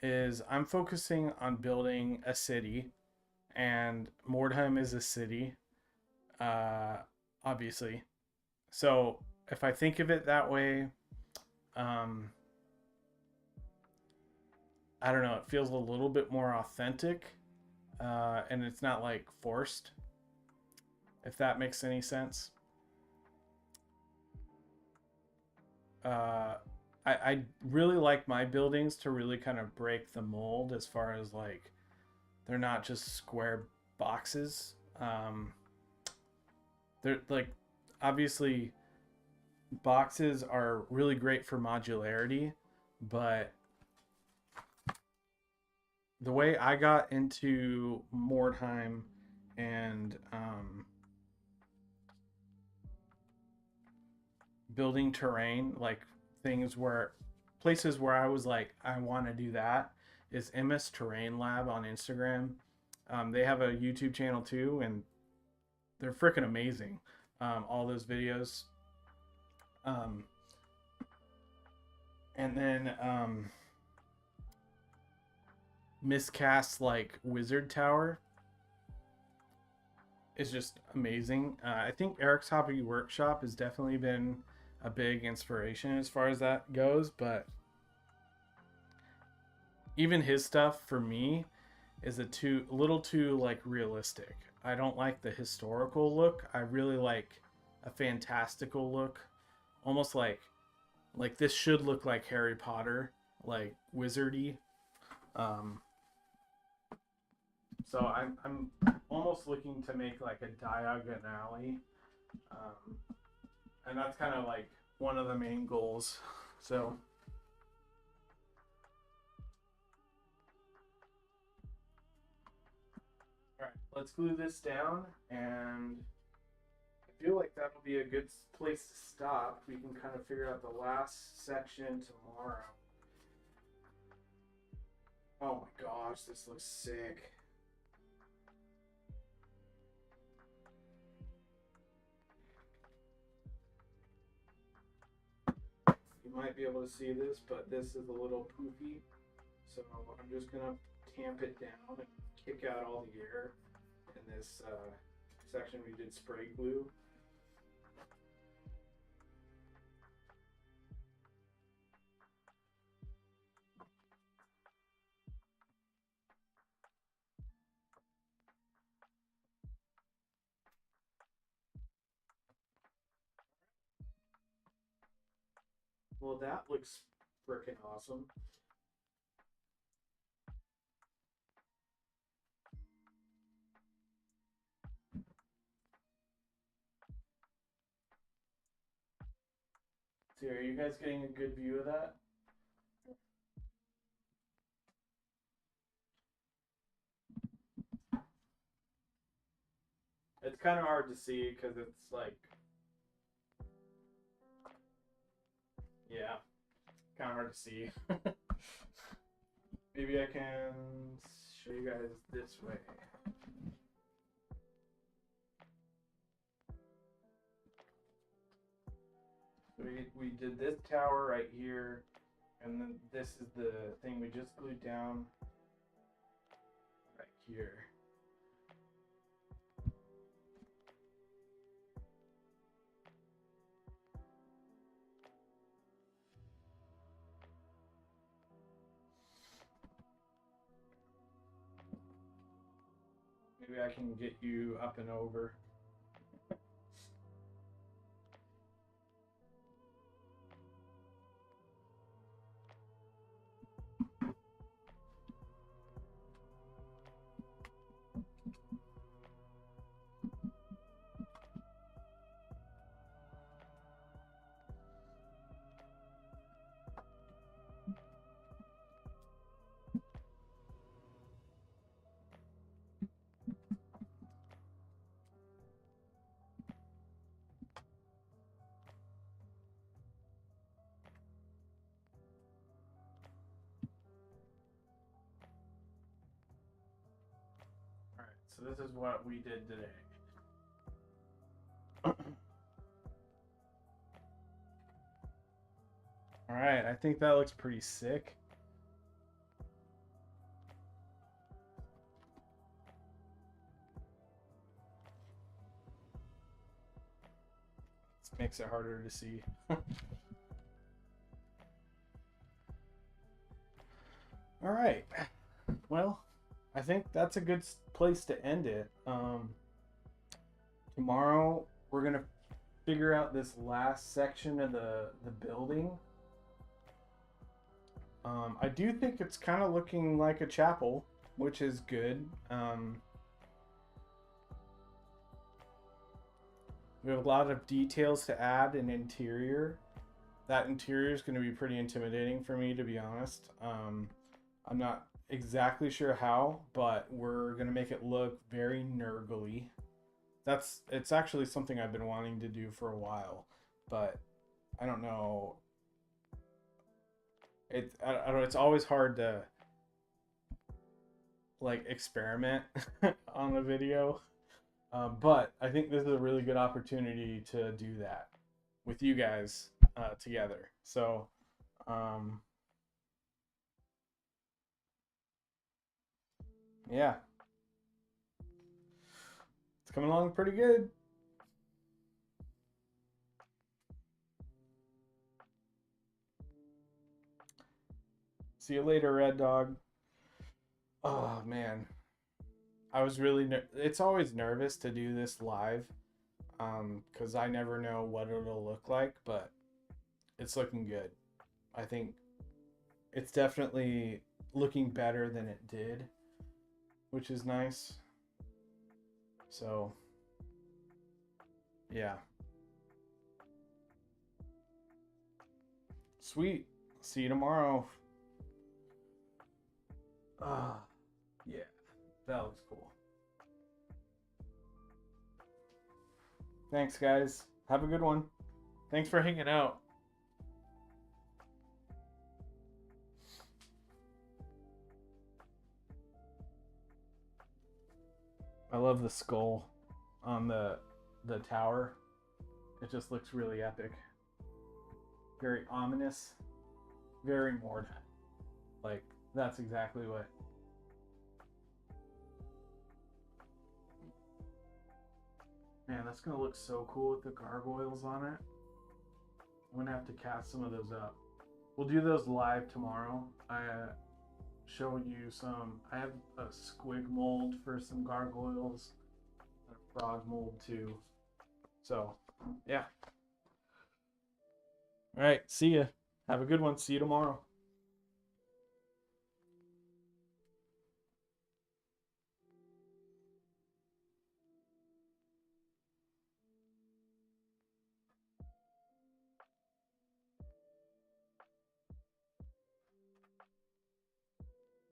is I'm focusing on building a city, and Mordheim is a city, uh, obviously. So if I think of it that way, um, I don't know, it feels a little bit more authentic, and it's not like forced, if that makes any sense. I really like my buildings to really kind of break the mold as far as like they're not just square boxes. They're like, obviously boxes are really great for modularity, but the way I got into Mordheim and building terrain, like places where I was like, I want to do that, is MS Terrain Lab on Instagram. They have a YouTube channel too, and they're freaking amazing. All those videos. And then Miscast, like Wizard Tower, is just amazing. I think Eric's Hobby Workshop has definitely been a big inspiration as far as that goes, but even his stuff for me is a little too like realistic. I don't like the historical look. I really like a fantastical look, almost like this should look like Harry Potter, like wizardy. So I'm almost looking to make like a diagonally, and that's kind of like one of the main goals. So all right, let's glue this down, and I feel like that'll be a good place to stop. We can kind of figure out the last section tomorrow. Oh my gosh, this looks sick. You might be able to see this, but this is a little poofy. So I'm just gonna tamp it down and kick out all the air in this section we did spray glue. Well, that looks freaking awesome. So are you guys getting a good view of that? It's kind of hard to see because it's like, yeah, kind of hard to see. Maybe I can show you guys this way. So we did this tower right here, and then this is the thing we just glued down right here. Maybe I can get you up and over. So this is what we did today. All right, I think that looks pretty sick. This makes it harder to see. All right. Well, I think that's a good place to end it. Tomorrow we're gonna figure out this last section of the building. I do think it's kind of looking like a chapel, which is good. We have a lot of details to add in interior. That interior is going to be pretty intimidating for me, to be honest. I'm not exactly sure how, but we're going to make it look very Nurgle-y. It's actually something I've been wanting to do for a while, but I don't know. I don't know, it's always hard to like experiment on a video. But I think this is a really good opportunity to do that with you guys together. So, yeah, it's coming along pretty good. See you later, Red Dog. Oh, man. I was really it's always nervous to do this live because I never know what it'll look like, but it's looking good. I think it's definitely looking better than it did, which is nice. So, yeah. Sweet. See you tomorrow. Yeah, that looks cool. Thanks, guys. Have a good one. Thanks for hanging out. I love the skull on the tower. It just looks really epic. Very ominous. Very Mordheim. Like, that's exactly what... Man, that's going to look so cool with the gargoyles on it. I'm going to have to cast some of those up. We'll do those live tomorrow. I showed you some... I have a squig mold for some gargoyles. And a frog mold too. So, yeah. Alright, see ya. Have a good one. See you tomorrow.